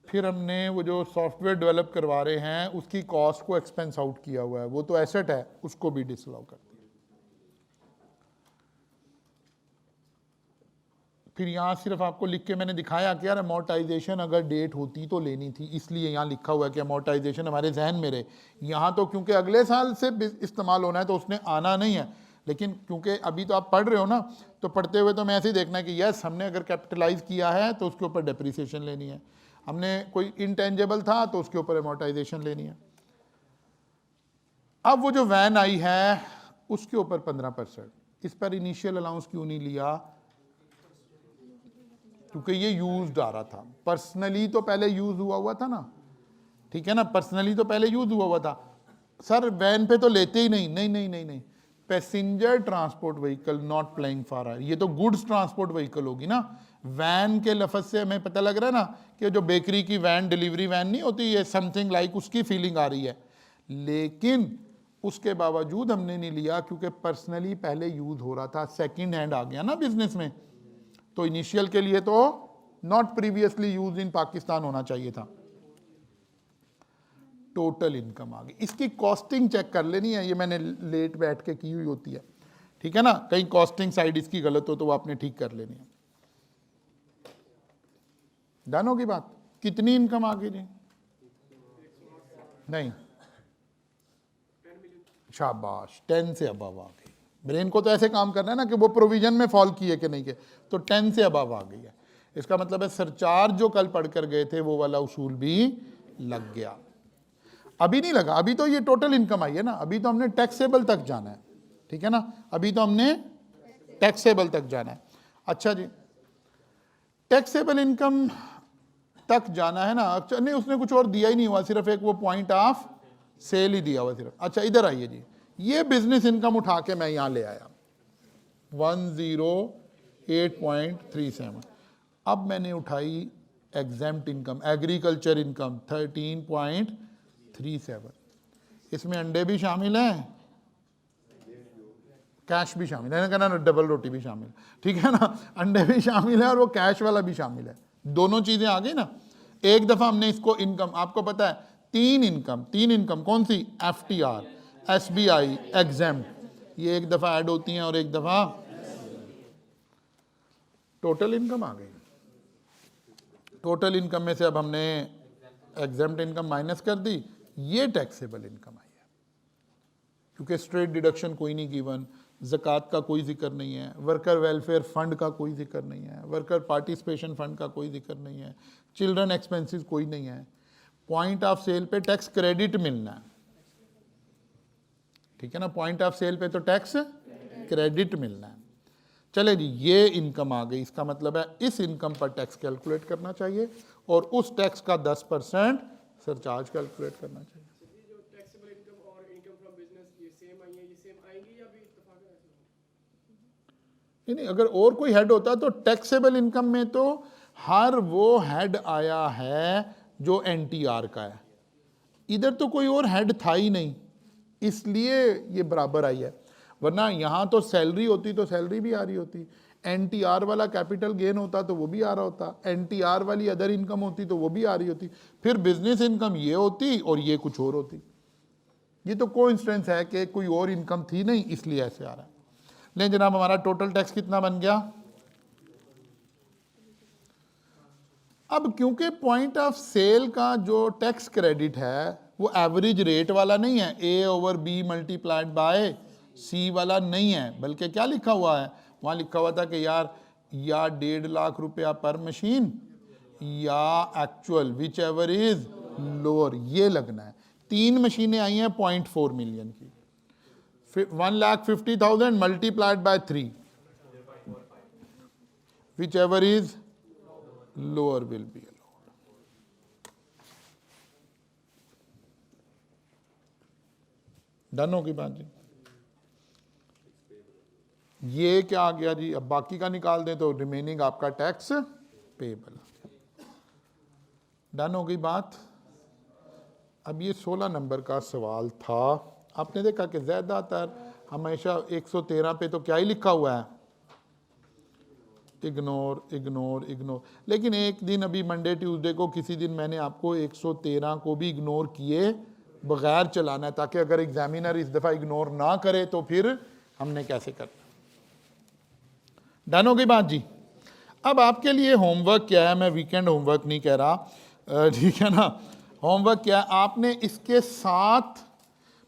Speaker 1: फिर हमने वो जो सॉफ्टवेयर डेवलप करवा रहे हैं उसकी कॉस्ट को एक्सपेंस आउट किया हुआ है, वो तो एसेट है, उसको भी डिसअलाउ कर दिया। फिर यहाँ सिर्फ आपको लिख के मैंने दिखाया कि यार अमोर्टाइजेशन अगर डेट होती तो लेनी थी, इसलिए यहाँ लिखा हुआ है कि अमोर्टाइजेशन हमारे जहन में रहे। यहाँ तो क्योंकि अगले साल से इस्तेमाल होना है तो उसने आना नहीं है, लेकिन क्योंकि अभी तो आप पढ़ रहे हो ना, तो पढ़ते हुए तो मैं ऐसे ही देखना है कि यस हमने अगर कैपिटलाइज किया है तो उसके ऊपर डेप्रिसिएशन लेनी है, हमने कोई इनटेंजेबल था तो उसके ऊपर अमोर्टाइजेशन लेनी है। अब वो जो वैन आई है उसके ऊपर 15%, इस पर इनिशियल अलाउंस क्यों नहीं लिया, क्योंकि ये यूज्ड आ रहा था। पर्सनली तो पहले यूज हुआ था ना, ठीक है ना, पर्सनली तो पहले यूज हुआ था। सर वैन पे तो लेते ही नहीं, नहीं नहीं नहीं नहीं, passenger transport vehicle not playing for, ये तो गुड्स ट्रांसपोर्ट व्हीकल होगी ना। वैन के लफ्ज से हमें पता लग रहा है ना कि जो बेकरी की वैन, डिलीवरी वैन नहीं होती, ये समथिंग लाइक उसकी फीलिंग आ रही है। लेकिन उसके बावजूद हमने नहीं लिया क्योंकि पर्सनली पहले यूज हो रहा था, सेकंड हैंड आ गया ना बिजनेस में, तो इनिशियल के लिए तो not previously use in Pakistan होना चाहिए था। टोटल इनकम आ गई, इसकी कॉस्टिंग चेक कर लेनी है, ये मैंने लेट बैठ के की हुई होती है, ठीक है ना, कहीं कॉस्टिंग साइड इसकी गलत हो तो वो आपने ठीक कर लेनी है। डन होगी बात। कितनी इनकम आ गई जी? नहीं, शाबाश, 10 से अबव आ गई, ब्रेन को तो ऐसे काम करना है ना कि वो प्रोविजन में फॉल किए कि नहीं किए, तो 10 से अबव आ गई है। इसका मतलब है सरचार्ज जो कल पढ़ कर गए थे वो वाला उसूल भी लग गया। अभी नहीं लगा, अभी तो ये टोटल इनकम आई है ना, अभी तो हमने टैक्सेबल तक जाना है, ठीक है ना, अभी तो हमने टैक्सेबल तक जाना है। अच्छा जी, टैक्सेबल इनकम तक जाना है ना। अच्छा नहीं, उसने कुछ और दिया ही नहीं हुआ, सिर्फ एक वो पॉइंट ऑफ सेल ही दिया हुआ सिर्फ। अच्छा इधर आइए जी, ये बिजनेस इनकम उठा के मैं यहां ले आया 108.37। अब मैंने उठाई एग्जेम्प्ट इनकम, एग्रीकल्चर इनकम 13.37। इसमें अंडे भी शामिल हैं, कैश भी शामिल है, कहना डबल रोटी भी शामिल, ठीक है ना, अंडे भी शामिल है और वो कैश वाला भी शामिल है, दोनों चीजें आ गई ना। एक दफा हमने इसको इनकम, आपको पता है तीन इनकम कौन सी, FTR, SBI, एग्जेम्प्ट, ये एक दफा ऐड होती हैं और एक दफा टोटल इनकम आ गई। टोटल इनकम में से अब हमने एग्जेम्प्ट इनकम माइनस कर दी, ये टैक्सेबल इनकम आई है, क्योंकि स्ट्रेट डिडक्शन कोई नहीं गिवन, ज़कात का कोई जिक्र नहीं है, वर्कर वेलफेयर फंड का कोई जिक्र नहीं है, वर्कर पार्टिसिपेशन फंड का कोई जिक्र नहीं है, चिल्ड्रन एक्सपेंसेस कोई नहीं है, पॉइंट ऑफ सेल पे टैक्स क्रेडिट मिलना है, ठीक है ना, पॉइंट ऑफ सेल पे तो टैक्स क्रेडिट मिलना है। चले जी, ये इनकम आ गई, इसका मतलब है इस इनकम पर टैक्स कैलकुलेट करना चाहिए और उस टैक्स का 10% सरचार्ज कैलकुलेट करना चाहिए। नहीं, अगर और कोई हेड होता तो टैक्सेबल इनकम में तो हर वो हेड आया है जो NTR का है, इधर तो कोई और हेड था ही नहीं, इसलिए ये बराबर आई है। वरना यहाँ तो सैलरी होती तो सैलरी भी आ रही होती, NTR वाला कैपिटल गेन होता तो वो भी आ रहा होता, NTR वाली अदर इनकम होती तो वो भी आ रही होती, फिर बिजनेस इनकम ये होती और ये कुछ और होती। ये तो कोइंसिडेंस है कि कोई और इनकम थी नहीं, इसलिए ऐसे आ रहा है। लेकिन जनाब हमारा टोटल टैक्स कितना बन गया? अब क्योंकि पॉइंट ऑफ सेल का जो टैक्स क्रेडिट है वो एवरेज रेट वाला नहीं है, A/B मल्टीप्लाइड बाय C वाला नहीं है, बल्कि क्या लिखा हुआ है, वहाँ लिखा हुआ था कि यार या 1.5 लाख रुपया पर मशीन या actual, which ever is lower, ये लगना है। 3 मशीनें आई हैं 0.4 मिलियन की, 1,50,000 multiplied by 3, which ever is lower will be allowed. Done होगी बात जी? ये क्या आ गया जी? अब बाकी का निकाल दें तो रिमेनिंग आपका टैक्स पेएबल। डन हो गई बात? अब ये 16 नंबर का सवाल था, आपने देखा कि ज़्यादातर हमेशा 113 पे तो क्या ही लिखा हुआ है, इग्नोर इग्नोर इग्नोर। लेकिन एक दिन अभी मंडे ट्यूसडे को किसी दिन मैंने आपको 113 को भी इग्नोर किए बगैर चलाना है, ताकि अगर एग्जामिनर इस दफ़ा इग्नोर ना करे तो फिर हमने कैसे करना। डन हो गई बात जी? अब आपके लिए होमवर्क क्या है, मैं वीकेंड होमवर्क नहीं कह रहा, ठीक है ना। होमवर्क क्या है, आपने इसके साथ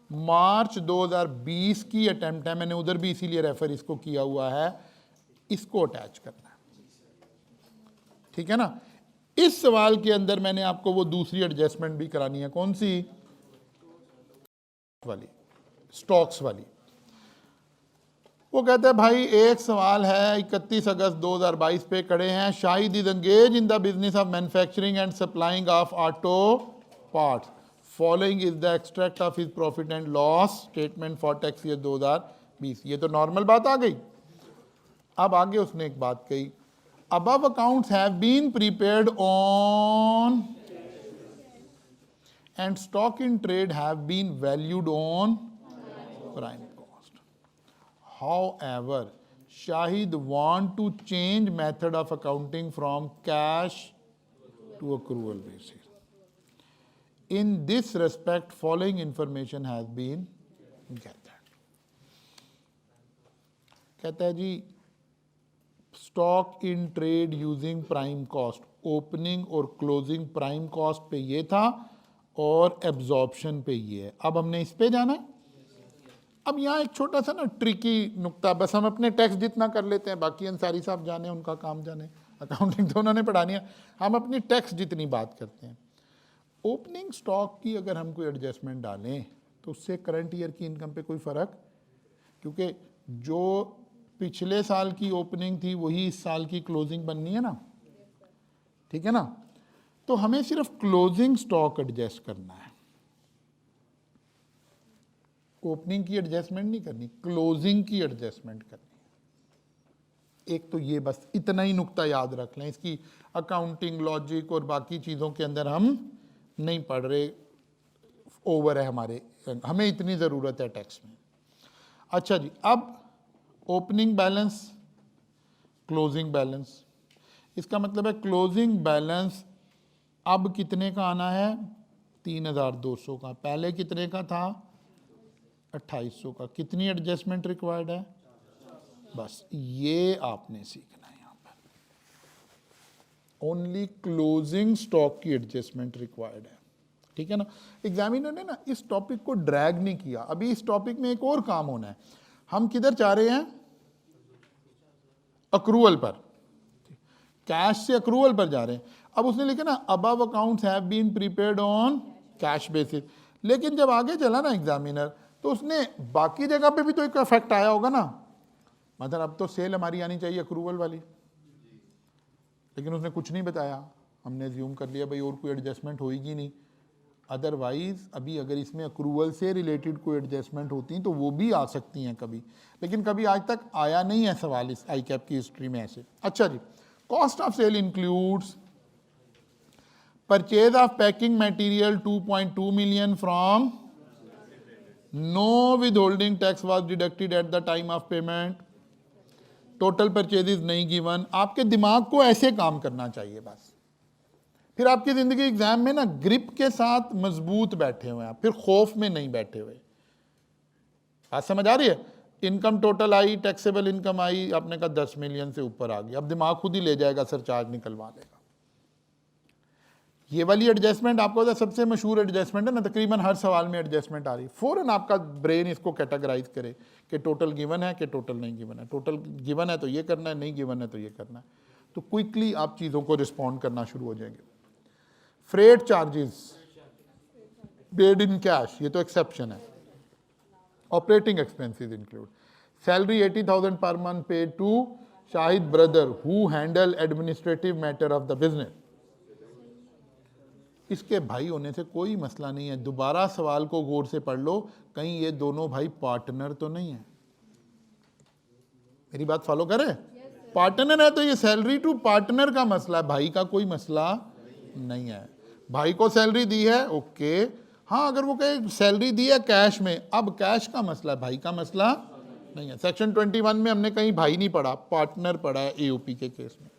Speaker 1: मार्च 2020 की अटेम्प्ट है, मैंने उधर भी इसीलिए रेफर इसको किया हुआ है, इसको अटैच करना है, ठीक है ना। इस सवाल के अंदर मैंने आपको वो दूसरी एडजस्टमेंट भी करानी है, कौन सी वाली, स्टॉक्स वाली। वो कहते हैं भाई एक सवाल है 31 अगस्त 2022 पे खड़े हैं, Shahid is engage in the business of manufacturing and supplying of auto parts, following is the extract of his profit and loss statement for tax year 2020। ये तो नॉर्मल बात आ गई। अब आगे उसने एक बात कही, above accounts have been prepared on and stock in trade have been valued on prime cost. However, Shahid want to change method of accounting from cash to accrual basis. In this respect, following information has been gathered. कहता है जी stock in trade using prime cost, opening और क्लोजिंग प्राइम कॉस्ट पे ये था और एब्जॉर्प्शन पे ये है। अब हमने इस पे जाना है, अब यहाँ एक छोटा सा ना ट्रिकी नुक्ता, बस हम अपने टैक्स जितना कर लेते हैं, बाकी अंसारी साहब जाने, उनका काम जाने, अकाउंटिंग तो उन्होंने पढ़ानी है, हम अपनी टैक्स जितनी बात करते हैं। ओपनिंग स्टॉक की अगर हम कोई एडजस्टमेंट डालें तो उससे करंट ईयर की इनकम पे कोई फ़र्क, क्योंकि जो पिछले साल की ओपनिंग थी वही इस साल की क्लोजिंग बननी है ना, ठीक है ना। तो हमें सिर्फ क्लोजिंग स्टॉक एडजस्ट करना है, ओपनिंग की एडजस्टमेंट नहीं करनी, क्लोजिंग की एडजस्टमेंट करनी है। एक तो ये बस इतना ही नुक्ता याद रख लें, इसकी अकाउंटिंग लॉजिक और बाकी चीज़ों के अंदर हम नहीं पढ़ रहे, ओवर है हमारे, हमें इतनी ज़रूरत है टैक्स में। अच्छा जी, अब ओपनिंग बैलेंस, क्लोजिंग बैलेंस, इसका मतलब है क्लोजिंग बैलेंस अब कितने का आना है, 3200 का, पहले कितने का था, 2800 का। कितनी एडजस्टमेंट रिक्वायर्ड है, बस ये आपने सीखना है यहाँ पर, ओनली क्लोजिंग स्टॉक की एडजस्टमेंट रिक्वायर्ड है, ठीक है ना। एग्जामिनर ने ना इस टॉपिक को ड्रैग नहीं किया, अभी इस टॉपिक में एक और काम होना है। हम किधर जा रहे हैं, अक्रूवल पर, कैश से अक्रूवल पर जा रहे हैं। अब उसने लिखा ना above accounts have been prepared on cash basis, लेकिन जब आगे चला ना एग्जामिनर तो उसने बाकी जगह पे भी तो एक इफेक्ट आया होगा ना, मतलब अब तो सेल हमारी आनी चाहिए अक्रूवल वाली, लेकिन उसने कुछ नहीं बताया, हमने ज्यूम कर लिया भाई और कोई एडजस्टमेंट होगी नहीं। अदरवाइज अभी अगर इसमें अक्रूवल से रिलेटेड कोई एडजस्टमेंट होती तो वो भी आ सकती हैं कभी, लेकिन कभी आज तक आया नहीं है सवाल इस आई कैप की हिस्ट्री में ऐसे। अच्छा जी, cost of sale includes purchase of packing material 2.2 million from, no withholding tax was deducted at the time of payment, total purchases नहीं गिवन। आपके दिमाग को ऐसे काम करना चाहिए बस, फिर आपकी जिंदगी एग्जाम में ना ग्रिप के साथ मजबूत बैठे हुए हैं, फिर खौफ में नहीं बैठे हुए। बात समझ आ रही है, इनकम टोटल आई, टैक्सेबल इनकम आई, आपने कहा 10 मिलियन से ऊपर आ गई, अब दिमाग खुद ही ले जाएगा, सरचार्ज निकलवा देगा। ये वाली एडजस्टमेंट आपको सबसे मशहूर एडजस्टमेंट है ना, तकरीबन हर सवाल में एडजस्टमेंट आ रही, फौरन आपका ब्रेन इसको कैटेगराइज करे कि टोटल गिवन है कि टोटल नहीं गिवन है, टोटल गिवन है तो ये करना है, नहीं गिवन है तो ये करना है, तो क्विकली आप चीज़ों को रिस्पॉन्ड करना शुरू हो जाएंगे। Freight charges paid in cash, ये तो एक्सेप्शन है। Operating expenses include salary 80,000 per month paid to Shahid brother who handle administrative matter of the business. इसके भाई होने से कोई मसला नहीं है, दोबारा सवाल को गौर से पढ़ लो, कहीं ये दोनों भाई पार्टनर तो नहीं है। मेरी बात फॉलो करें, पार्टनर है तो ये सैलरी टू पार्टनर का मसला है, भाई का कोई मसला नहीं है। भाई को सैलरी दी है ओके, हाँ अगर वो कहे सैलरी दी है कैश में, अब कैश का मसला है, भाई का मसला नहीं है। सेक्शन 21 में हमने कहीं भाई नहीं पढ़ा, पार्टनर पढ़ा है एओपी के केस में।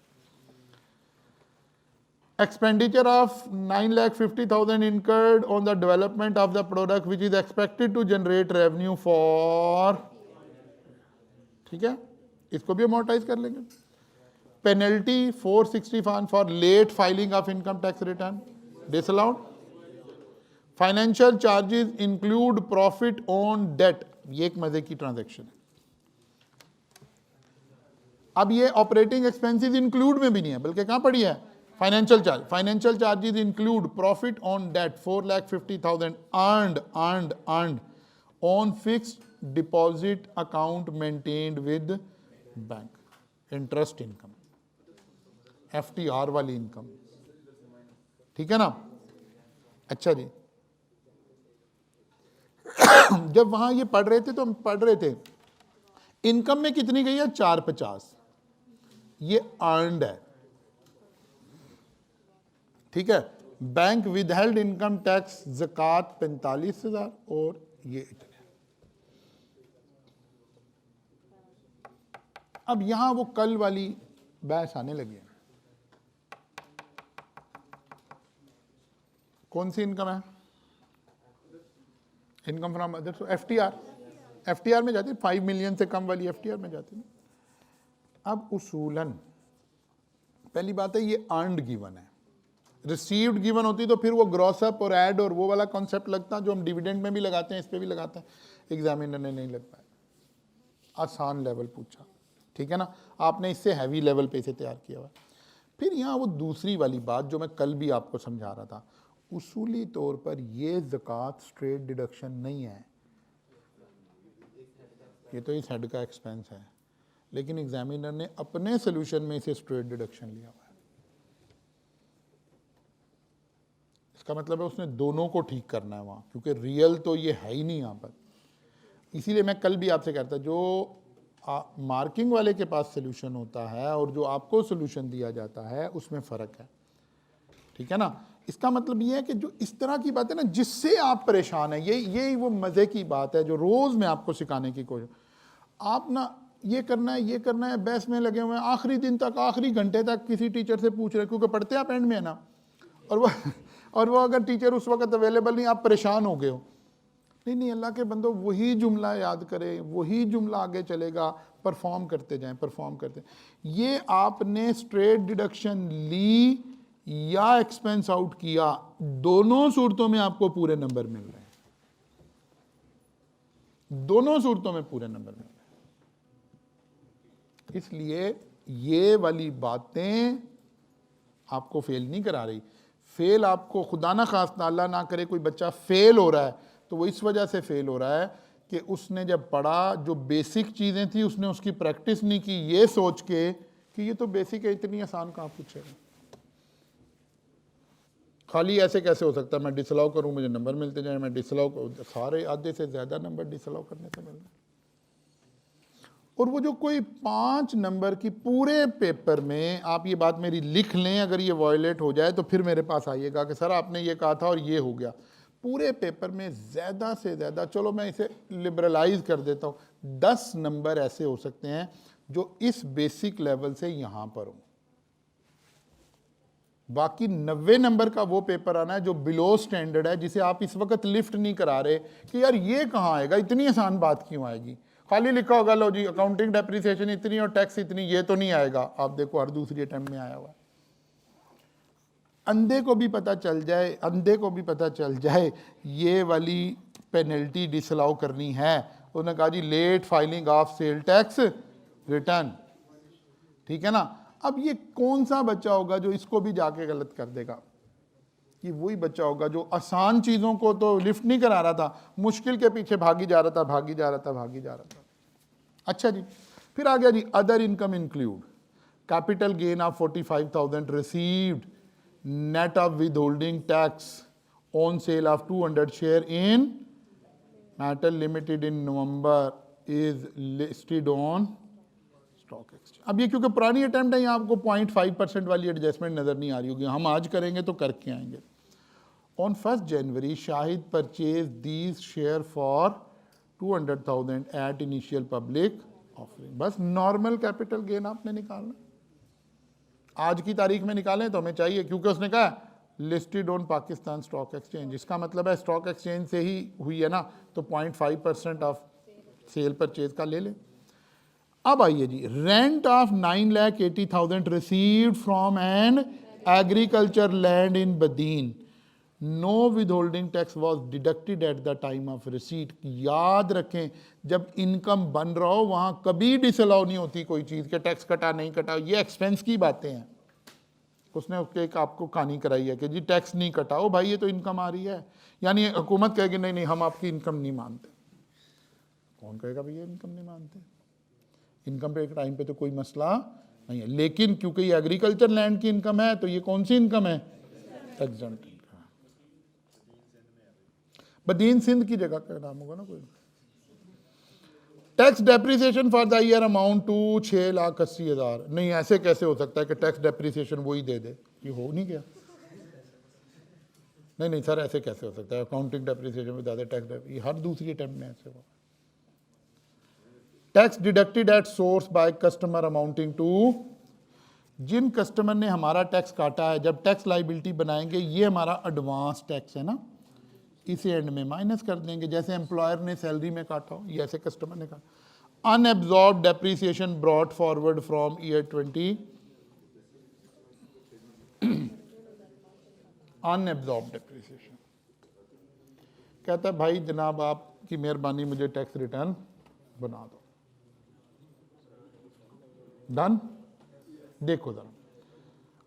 Speaker 1: Expenditure of 9,50,000 incurred on the development of the product which is expected to generate revenue for, ठीक है, इसको भी अमोर्टाइज कर लेंगे। Penalty 461 for late filing of income tax return, disallowed. Financial charges include profit on debt, ये एक मजे की ट्रांजैक्शन है। अब ये ऑपरेटिंग एक्सपेंसेस इंक्लूड में भी नहीं है, बल्कि कहां पड़ी है, financial charge. Financial charges include profit on debt 4,50,000 earned on fixed deposit account maintained with bank, interest income, FTR वाली इनकम, ठीक है ना। अच्छा जी, जब वहां ये पढ़ रहे थे तो हम पढ़ रहे थे इनकम में कितनी गई है, 450, ये अर्नड है, ठीक है। बैंक विदहेल्ड इनकम टैक्स ज़कात 45,000 और ये इतने। अब यहां वो कल वाली बहस आने लगी है, कौन सी इनकम है, इनकम फ्रॉम अदर, तो एफटीआर, एफटीआर में जाती है, 5 मिलियन से कम वाली एफटीआर में जाती है। अब उसूलन पहली बात है ये अर्नड गिवन है, रिसीव्ड गिवन होती तो फिर वो ग्रॉस अप और ऐड और वो वाला कॉन्सेप्ट लगता जो हम डिविडेंड में भी लगाते हैं, इस पे भी लगाते हैं। एग्जामिनर ने नहीं लग पाया, आसान लेवल पूछा, ठीक है ना, आपने इससे हैवी लेवल पे इसे तैयार किया हुआ। फिर यहाँ वो दूसरी वाली बात जो मैं कल भी आपको समझा रहा था, उसूली तौर पर ये ज़कात स्ट्रेट डिडक्शन नहीं है, ये तो इस हेड का एक्सपेंस है, लेकिन एग्जामिनर ने अपने सोल्यूशन में इसे स्ट्रेट डिडक्शन लिया हुआ है। इसका मतलब है उसने दोनों को ठीक करना है वहाँ, क्योंकि रियल तो ये है ही नहीं यहाँ पर। इसीलिए मैं कल भी आपसे कहता, जो मार्किंग वाले के पास सोल्यूशन होता है और जो आपको सोल्यूशन दिया जाता है उसमें फ़र्क है, ठीक है ना। इसका मतलब ये है कि जो इस तरह की बात है ना जिससे आप परेशान हैं, ये वो मज़े की बात है जो रोज़ मैं आपको सिखाने की कोशिश, आप ना ये करना है बहस में लगे हुए हैं, आखिरी दिन तक, आखिरी घंटे तक किसी टीचर से पूछ रहे, क्योंकि पढ़ते आप एंड में है ना, और वो अगर टीचर उस वक्त अवेलेबल नहीं, आप परेशान हो गए हो। नहीं, अल्लाह के बंदो, वही जुमला याद करें, वही जुमला आगे चलेगा, परफॉर्म करते जाएं, परफॉर्म करते। ये आपने स्ट्रेट डिडक्शन ली या एक्सपेंस आउट किया, दोनों सूरतों में आपको पूरे नंबर मिल रहे हैं, दोनों सूरतों में पूरे नंबर मिल रहे हैं। इसलिए ये वाली बातें आपको फेल नहीं करा रही। फेल आपको, खुदा ना खास्ता, अल्लाह ना करे कोई बच्चा फेल हो रहा है तो वो इस वजह से फेल हो रहा है कि उसने जब पढ़ा, जो बेसिक चीज़ें थी उसने उसकी प्रैक्टिस नहीं की, ये सोच के कि ये तो बेसिक है, इतनी आसान कहाँ पूछेगा, खाली ऐसे कैसे हो सकता है, मैं डिसअलाउ करूँ मुझे नंबर मिलते जाए, मैं डिसअलाउ, सारे आधे से ज़्यादा नंबर डिसअलाउ करने से मिल रहे। और वो जो कोई 5 नंबर की पूरे पेपर में, आप ये बात मेरी लिख लें, अगर ये वायलेट हो जाए तो फिर मेरे पास आइएगा कि सर आपने ये कहा था और ये हो गया। पूरे पेपर में ज़्यादा से ज़्यादा, चलो मैं इसे लिबरलाइज कर देता हूँ, 10 नंबर ऐसे हो सकते हैं जो इस बेसिक लेवल से यहाँ पर हो। बाकी 90 नंबर का वो पेपर आना है जो बिलो स्टैंडर्ड है, जिसे आप इस वक्त लिफ्ट नहीं करा रहे कि यार ये कहाँ आएगा, इतनी आसान बात क्यों आएगी, खाली लिखा होगा लो जी अकाउंटिंग डेप्रिसिएशन इतनी और टैक्स इतनी, ये तो नहीं आएगा। आप देखो हर दूसरी अटेम्प्ट में आया हुआ है। अंधे को भी पता चल जाए, अंधे को भी पता चल जाए ये वाली पेनल्टी डिसअलाउ करनी है, उन्होंने कहा जी late filing of sale tax return, ठीक है ना। अब ये कौन सा बच्चा होगा जो इसको भी जाके गलत कर देगा, कि वही बच्चा होगा जो आसान चीज़ों को तो लिफ्ट नहीं करा रहा था, मुश्किल के पीछे भागी जा रहा था। अच्छा जी, फिर आ गया जी other income include capital gain of 45,000 received net of with holding tax on sale of 200 share in metal limited in November is listed on stock exchange. अब ये क्योंकि पुरानी अटेम्प्ट है, यहाँ आपको 0.5% वाली एडजस्टमेंट नजर नहीं आ रही होगी, हम आज करेंगे तो करके आएंगे। On 1 January Shahid purchase these share for 200,000 at initial public offering. बस नॉर्मल कैपिटल गेन आपने निकालना, आज की तारीख में निकालें तो हमें चाहिए, क्योंकि उसने कहा listed on Pakistan stock exchange, इसका मतलब है स्टॉक एक्सचेंज से ही हुई है ना, तो 0.5% ऑफ सेल परचेज का ले लें। अब आइए जी, rent of 9,80,000 received from an agriculture land in Badin, no with holding tax was deducted at the time of receipt. याद रखें, जब इनकम बन रहा हो वहां कभी डिसअलाउ नहीं होती कोई चीज़ के टैक्स कटा नहीं कटा, ये एक्सपेंस की बातें हैं। उसने उसके एक आपको कहानी कराई है कि जी टैक्स नहीं कटाओ भाई, ये तो इनकम आ रही है, यानी हुकूमत कहेगी नहीं हम आपकी इनकम नहीं मानते। कौन कहेगा भैया इनकम नहीं मानते, इनकम पे एक टाइम पे तो कोई मसला नहीं है, लेकिन क्योंकि ये एग्रीकल्चर लैंड की इनकम है तो ये कौन सी इनकम है, एग्जम्प्ट। बदीन सिंध की जगह का नाम होगा ना कोई। Tax depreciation for the year amount to 6,80,000। नहीं, ऐसे कैसे हो सकता है कि टैक्स डेप्रिसिएशन वही दे दे, ये हो नहीं गया। नहीं सर, ऐसे कैसे हो सकता है, अकाउंटिंग डेप्रिसिएशन में ज़्यादा टैक्स, ये हर दूसरी अटेम्प्ट में ऐसे हुआ। Tax deducted at source by customer amounting to, जिन कस्टमर ने हमारा टैक्स काटा है, जब टैक्स लाइबिलिटी बनाएंगे, ये हमारा एडवांस टैक्स है ना, इसे एंड में माइनस कर देंगे, जैसे एम्प्लॉयर ने सैलरी में काटा हो, ये ऐसे कस्टमर ने काटा। Unabsorbed depreciation brought forward from year 20, unabsorbed depreciation कहता है भाई जनाब आप कि मेहरबानी मुझे टैक्स रिटर्न बना दो। डन। देखो जरा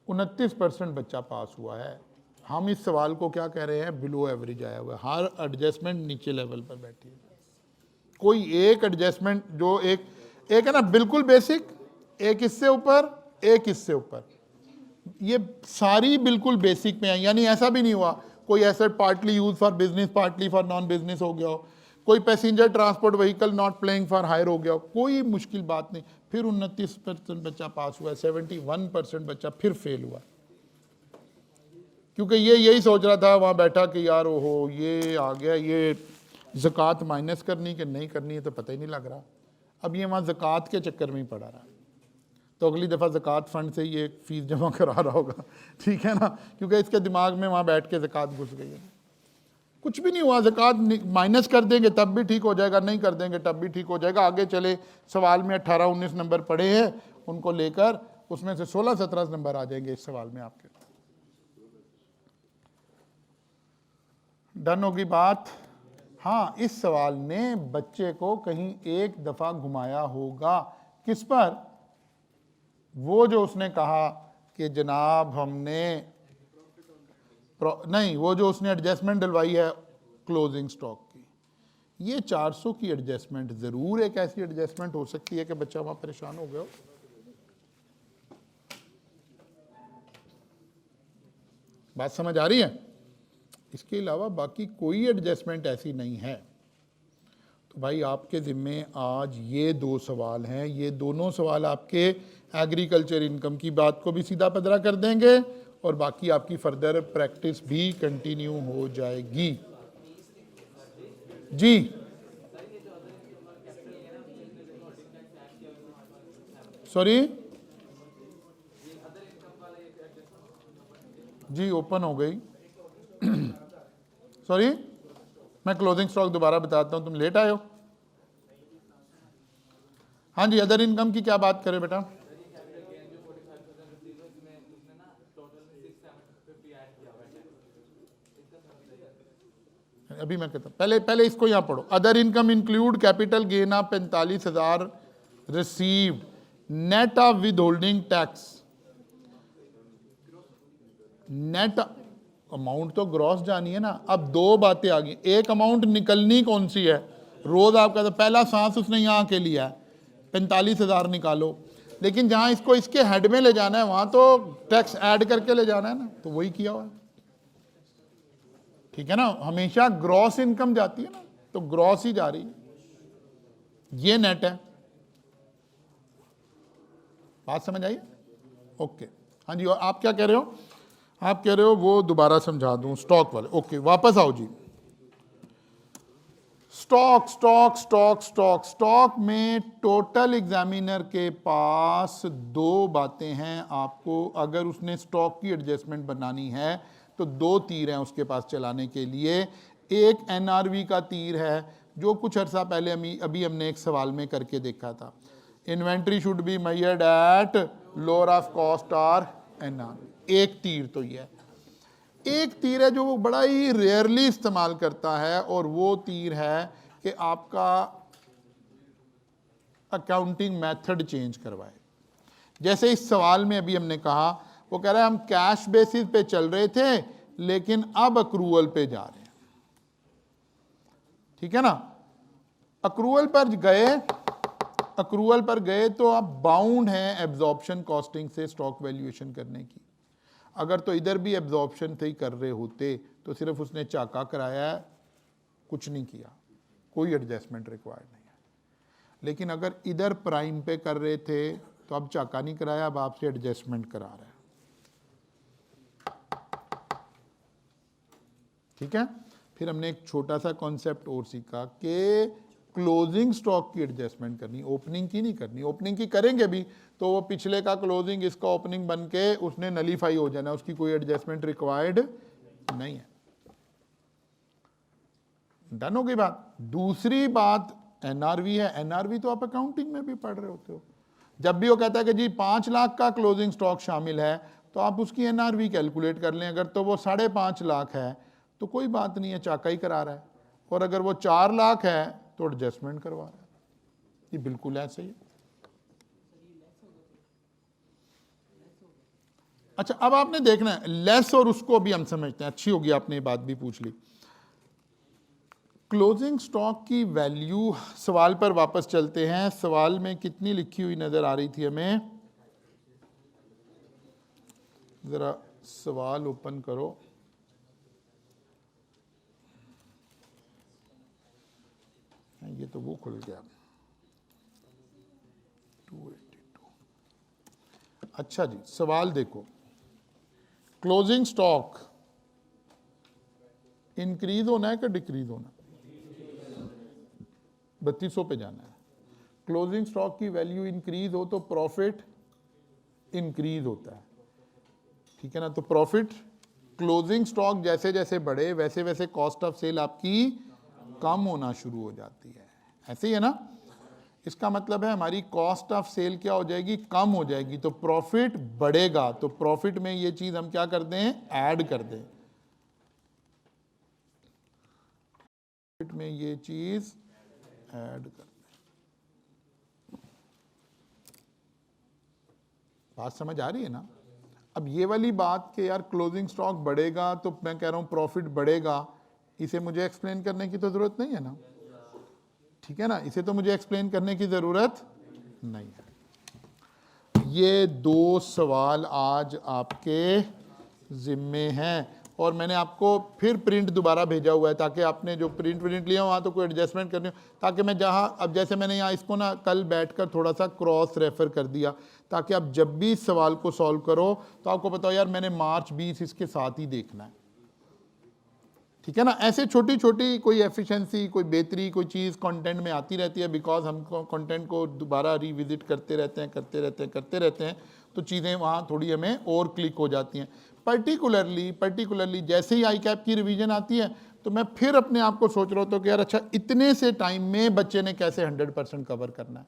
Speaker 1: 29% बच्चा पास हुआ है। हम इस सवाल को क्या कह रहे हैं, बिलो एवरेज आया हुआ है। हर एडजस्टमेंट नीचे लेवल पर बैठी है। कोई एक एडजस्टमेंट जो एक है ना बिल्कुल बेसिक, एक इससे ऊपर, एक इससे ऊपर, ये सारी बिल्कुल बेसिक में है। यानी ऐसा भी नहीं हुआ कोई asset partly use for business partly for non business हो गया हो, कोई passenger transport vehicle not playing for hire हो गया हो, कोई मुश्किल बात नहीं। फिर 29% बच्चा पास हुआ है, 71% बच्चा फिर फेल हुआ, क्योंकि ये यही सोच रहा था वहाँ बैठा कि यार ओहो ये आ गया, ये ज़कात माइनस करनी कि नहीं करनी है तो पता ही नहीं लग रहा। अब ये वहाँ ज़कात के चक्कर में ही पड़ा रहा, तो अगली दफ़ा ज़कात फंड से ये फीस जमा करा रहा होगा, ठीक है ना, क्योंकि इसके दिमाग में वहाँ बैठ के ज़कात घुस गई है। कुछ भी नहीं हुआ, ज़कात माइनस कर देंगे तब भी ठीक हो जाएगा, नहीं कर देंगे तब भी ठीक हो जाएगा। आगे चले सवाल में 18-19 नंबर पड़े हैं, उनको लेकर उसमें से 16-17 नंबर आ जाएंगे इस सवाल में आपके। डन होगी बात। हाँ, इस सवाल ने बच्चे को कहीं एक दफ़ा घुमाया होगा, किस पर, वो जो उसने कहा कि जनाब हमने नहीं, वो जो उसने एडजस्टमेंट डलवाई है क्लोजिंग स्टॉक की, ये 400 की एडजस्टमेंट ज़रूर एक ऐसी एडजस्टमेंट हो सकती है कि बच्चा वहाँ परेशान हो गया हो। बात समझ आ रही है? इसके अलावा बाकी कोई एडजस्टमेंट ऐसी नहीं है। तो भाई आपके ज़िम्मे आज ये 2 सवाल हैं, ये दोनों सवाल आपके एग्रीकल्चर इनकम की बात को भी सीधा पदरा कर देंगे और बाकी आपकी फर्दर प्रैक्टिस भी कंटिन्यू हो जाएगी। जी सॉरी जी, ओपन हो गई। सॉरी, मैं क्लोजिंग स्टॉक दोबारा बताता हूं, तुम लेट आए हो। हाँ जी, अदर इनकम की क्या बात करें बेटा? अभी मैं कहता हूं, पहले इसको यहां पढ़ो। Other income include capital gain of 45,000 received net of with holding tax. Net amount तो ग्रॉस जानी है ना। अब 2 बातें आ गई, एक अमाउंट निकलनी कौन सी है, रोज आपका तो पहला सांस उसने यहां के लिया है 45,000 निकालो, लेकिन जहां इसको इसके हेड में ले जाना है वहां तो टैक्स ऐड करके ले जाना है ना, तो वही किया हुआ है, ठीक है ना। हमेशा ग्रॉस इनकम जाती है ना, तो ग्रॉस ही जा रही है, ये नेट है। बात समझ आई? ओके, हाँ जी। और आप क्या कह रहे हो? आप कह रहे हो वो दोबारा समझा दूं स्टॉक वाले। ओके, वापस आओ जी। Stock stock stock stock stock में टोटल एग्जामिनर के पास 2 बातें हैं। आपको अगर उसने स्टॉक की एडजस्टमेंट बनानी है तो 2 तीर हैं उसके पास चलाने के लिए। एक एनआरवी का तीर है जो कुछ अर्सा पहले अभी हमने एक सवाल में करके देखा था, inventory should be measured eight lower of cost और एनआरवी। एक तीर तो ये है। एक तीर है जो वो बड़ा ही रेयरली इस्तेमाल करता है, और वो तीर है कि आपका अकाउंटिंग मेथड चेंज करवाए। जैसे इस सवाल में अभी हमने कहा, वो कह रहा है हम कैश बेसिस पे चल रहे थे लेकिन अब अक्रूवल पे जा रहे हैं, ठीक है ना। अक्रूवल पर गए तो आप बाउंड हैं एब्जॉर्प्शन कॉस्टिंग से स्टॉक वैल्यूएशन करने की। अगर तो इधर भी एब्जॉर्प्शन से ही कर रहे होते तो सिर्फ उसने चाका कराया है, कुछ नहीं किया, कोई एडजस्टमेंट रिक्वायर्ड नहीं है। लेकिन अगर इधर प्राइम पे कर रहे थे तो अब चाका नहीं कराया, अब आपसे एडजस्टमेंट करा रहा है, ठीक है। फिर हमने एक छोटा सा कॉन्सेप्ट और सीखा कि क्लोजिंग स्टॉक की एडजस्टमेंट करनी, ओपनिंग की नहीं करनी। ओपनिंग की करेंगे भी तो वो पिछले का क्लोजिंग इसका ओपनिंग बन के उसने नलीफाई हो जाना, उसकी कोई एडजस्टमेंट रिक्वायर्ड नहीं है। डन हो गई बात। दूसरी बात एनआरवी है। एनआरवी तो आप अकाउंटिंग में भी पढ़ रहे होते हो। जब भी वो कहता है कि जी 5 लाख का क्लोजिंग स्टॉक शामिल है तो आप उसकी एनआरवी कैलकुलेट कर लें। अगर तो वो 5.5 लाख है तो कोई बात नहीं है, चाका ही करा रहा है। और अगर वो 4 लाख है तो एडजस्टमेंट करवा रहा है। ये बिल्कुल ऐसे ही है। अच्छा, अब आपने देखना है लेस, और उसको भी हम समझते हैं। अच्छी होगी आपने ये बात भी पूछ ली। क्लोजिंग स्टॉक की वैल्यू, सवाल पर वापस चलते हैं। सवाल में कितनी लिखी हुई नजर आ रही थी हमें? जरा सवाल ओपन करो। ये तो वो खुल गया, 282। अच्छा जी, सवाल देखो। क्लोजिंग स्टॉक इंक्रीज होना है कि डिक्रीज होना? 3200 पे जाना है। क्लोजिंग स्टॉक की वैल्यू इंक्रीज हो तो प्रॉफिट इंक्रीज होता है, ठीक है ना। तो प्रॉफिट, क्लोजिंग स्टॉक जैसे जैसे बढ़े वैसे वैसे कॉस्ट ऑफ सेल आपकी कम होना शुरू हो जाती है। ऐसे ही है ना। इसका मतलब है हमारी कॉस्ट ऑफ सेल क्या हो जाएगी? कम हो जाएगी। तो प्रॉफिट बढ़ेगा। तो प्रॉफिट में ये चीज हम क्या कर दें? ऐड कर दें। प्रॉफिट में ये चीज ऐड कर दें। बात समझ आ रही है ना? अब ये वाली बात कि यार क्लोजिंग स्टॉक बढ़ेगा तो मैं कह रहा हूं प्रॉफिट बढ़ेगा, इसे मुझे एक्सप्लेन करने की तो जरूरत नहीं है ना, ठीक है ना। इसे तो मुझे एक्सप्लेन करने की जरूरत नहीं है। ये 2 सवाल आज आपके जिम्मे हैं, और मैंने आपको फिर प्रिंट दोबारा भेजा हुआ है ताकि आपने जो प्रिंट लिया वहाँ तो कोई एडजस्टमेंट करनी हो, ताकि मैं जहाँ, अब जैसे मैंने यहाँ इसको ना कल बैठकर थोड़ा सा क्रॉस रेफर कर दिया, ताकि आप जब भी इस सवाल को सॉल्व करो तो आपको पता हो यार मैंने मार्च 20 इसके साथ ही देखना है, ठीक है ना। ऐसे छोटी छोटी कोई एफिशिएंसी, कोई बेहतरी, कोई चीज़ कंटेंट में आती रहती है, बिकॉज हम कंटेंट को दोबारा रिविजिट करते रहते हैं तो चीज़ें वहाँ थोड़ी हमें और क्लिक हो जाती हैं। पर्टिकुलरली जैसे ही आई कैप की रिवीजन आती है तो मैं फिर अपने आप को सोच रहा होता हूँ कि यार अच्छा इतने से टाइम में बच्चे ने कैसे 100% कवर करना है।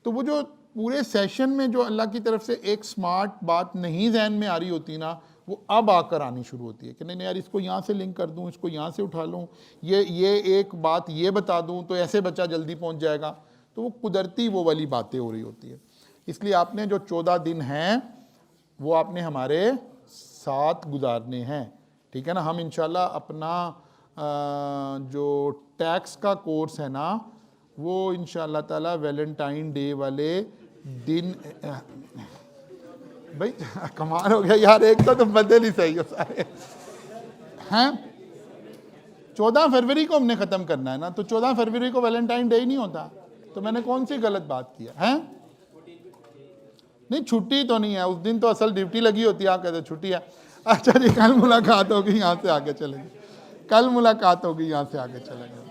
Speaker 1: तो वो जो पूरे सेशन में जो अल्लाह की तरफ से एक स्मार्ट बात नहीं जहन में आ रही होती ना, वो अब आकर आनी शुरू होती है कि नहीं यार इसको यहाँ से लिंक कर दूँ, इसको यहाँ से उठा लूँ, ये एक बात ये बता दूँ तो ऐसे बच्चा जल्दी पहुँच जाएगा। तो वो कुदरती वो वाली बातें हो रही होती है। इसलिए आपने जो 14 दिन हैं वो आपने हमारे साथ गुजारने हैं, ठीक है ना। हम इंशाल्लाह अपना जो टैक्स का कोर्स है ना वो इंशाल्लाह ताला वैलेंटाइन डे वाले दिन, भाई कमाल हो गया यार, एक तो बदल ही सही हो सारे हैं। 14 फरवरी को हमने ख़त्म करना है ना, तो 14 फरवरी को वैलेंटाइन डे ही नहीं होता, तो मैंने कौन सी गलत बात किया है? नहीं छुट्टी तो नहीं है, उस दिन तो असल ड्यूटी लगी होती है, आप कहते छुट्टी है। अच्छा जी, कल मुलाकात होगी, यहाँ से आगे चलेंगे, कल मुलाकात होगी, यहाँ से आगे चलेंगे।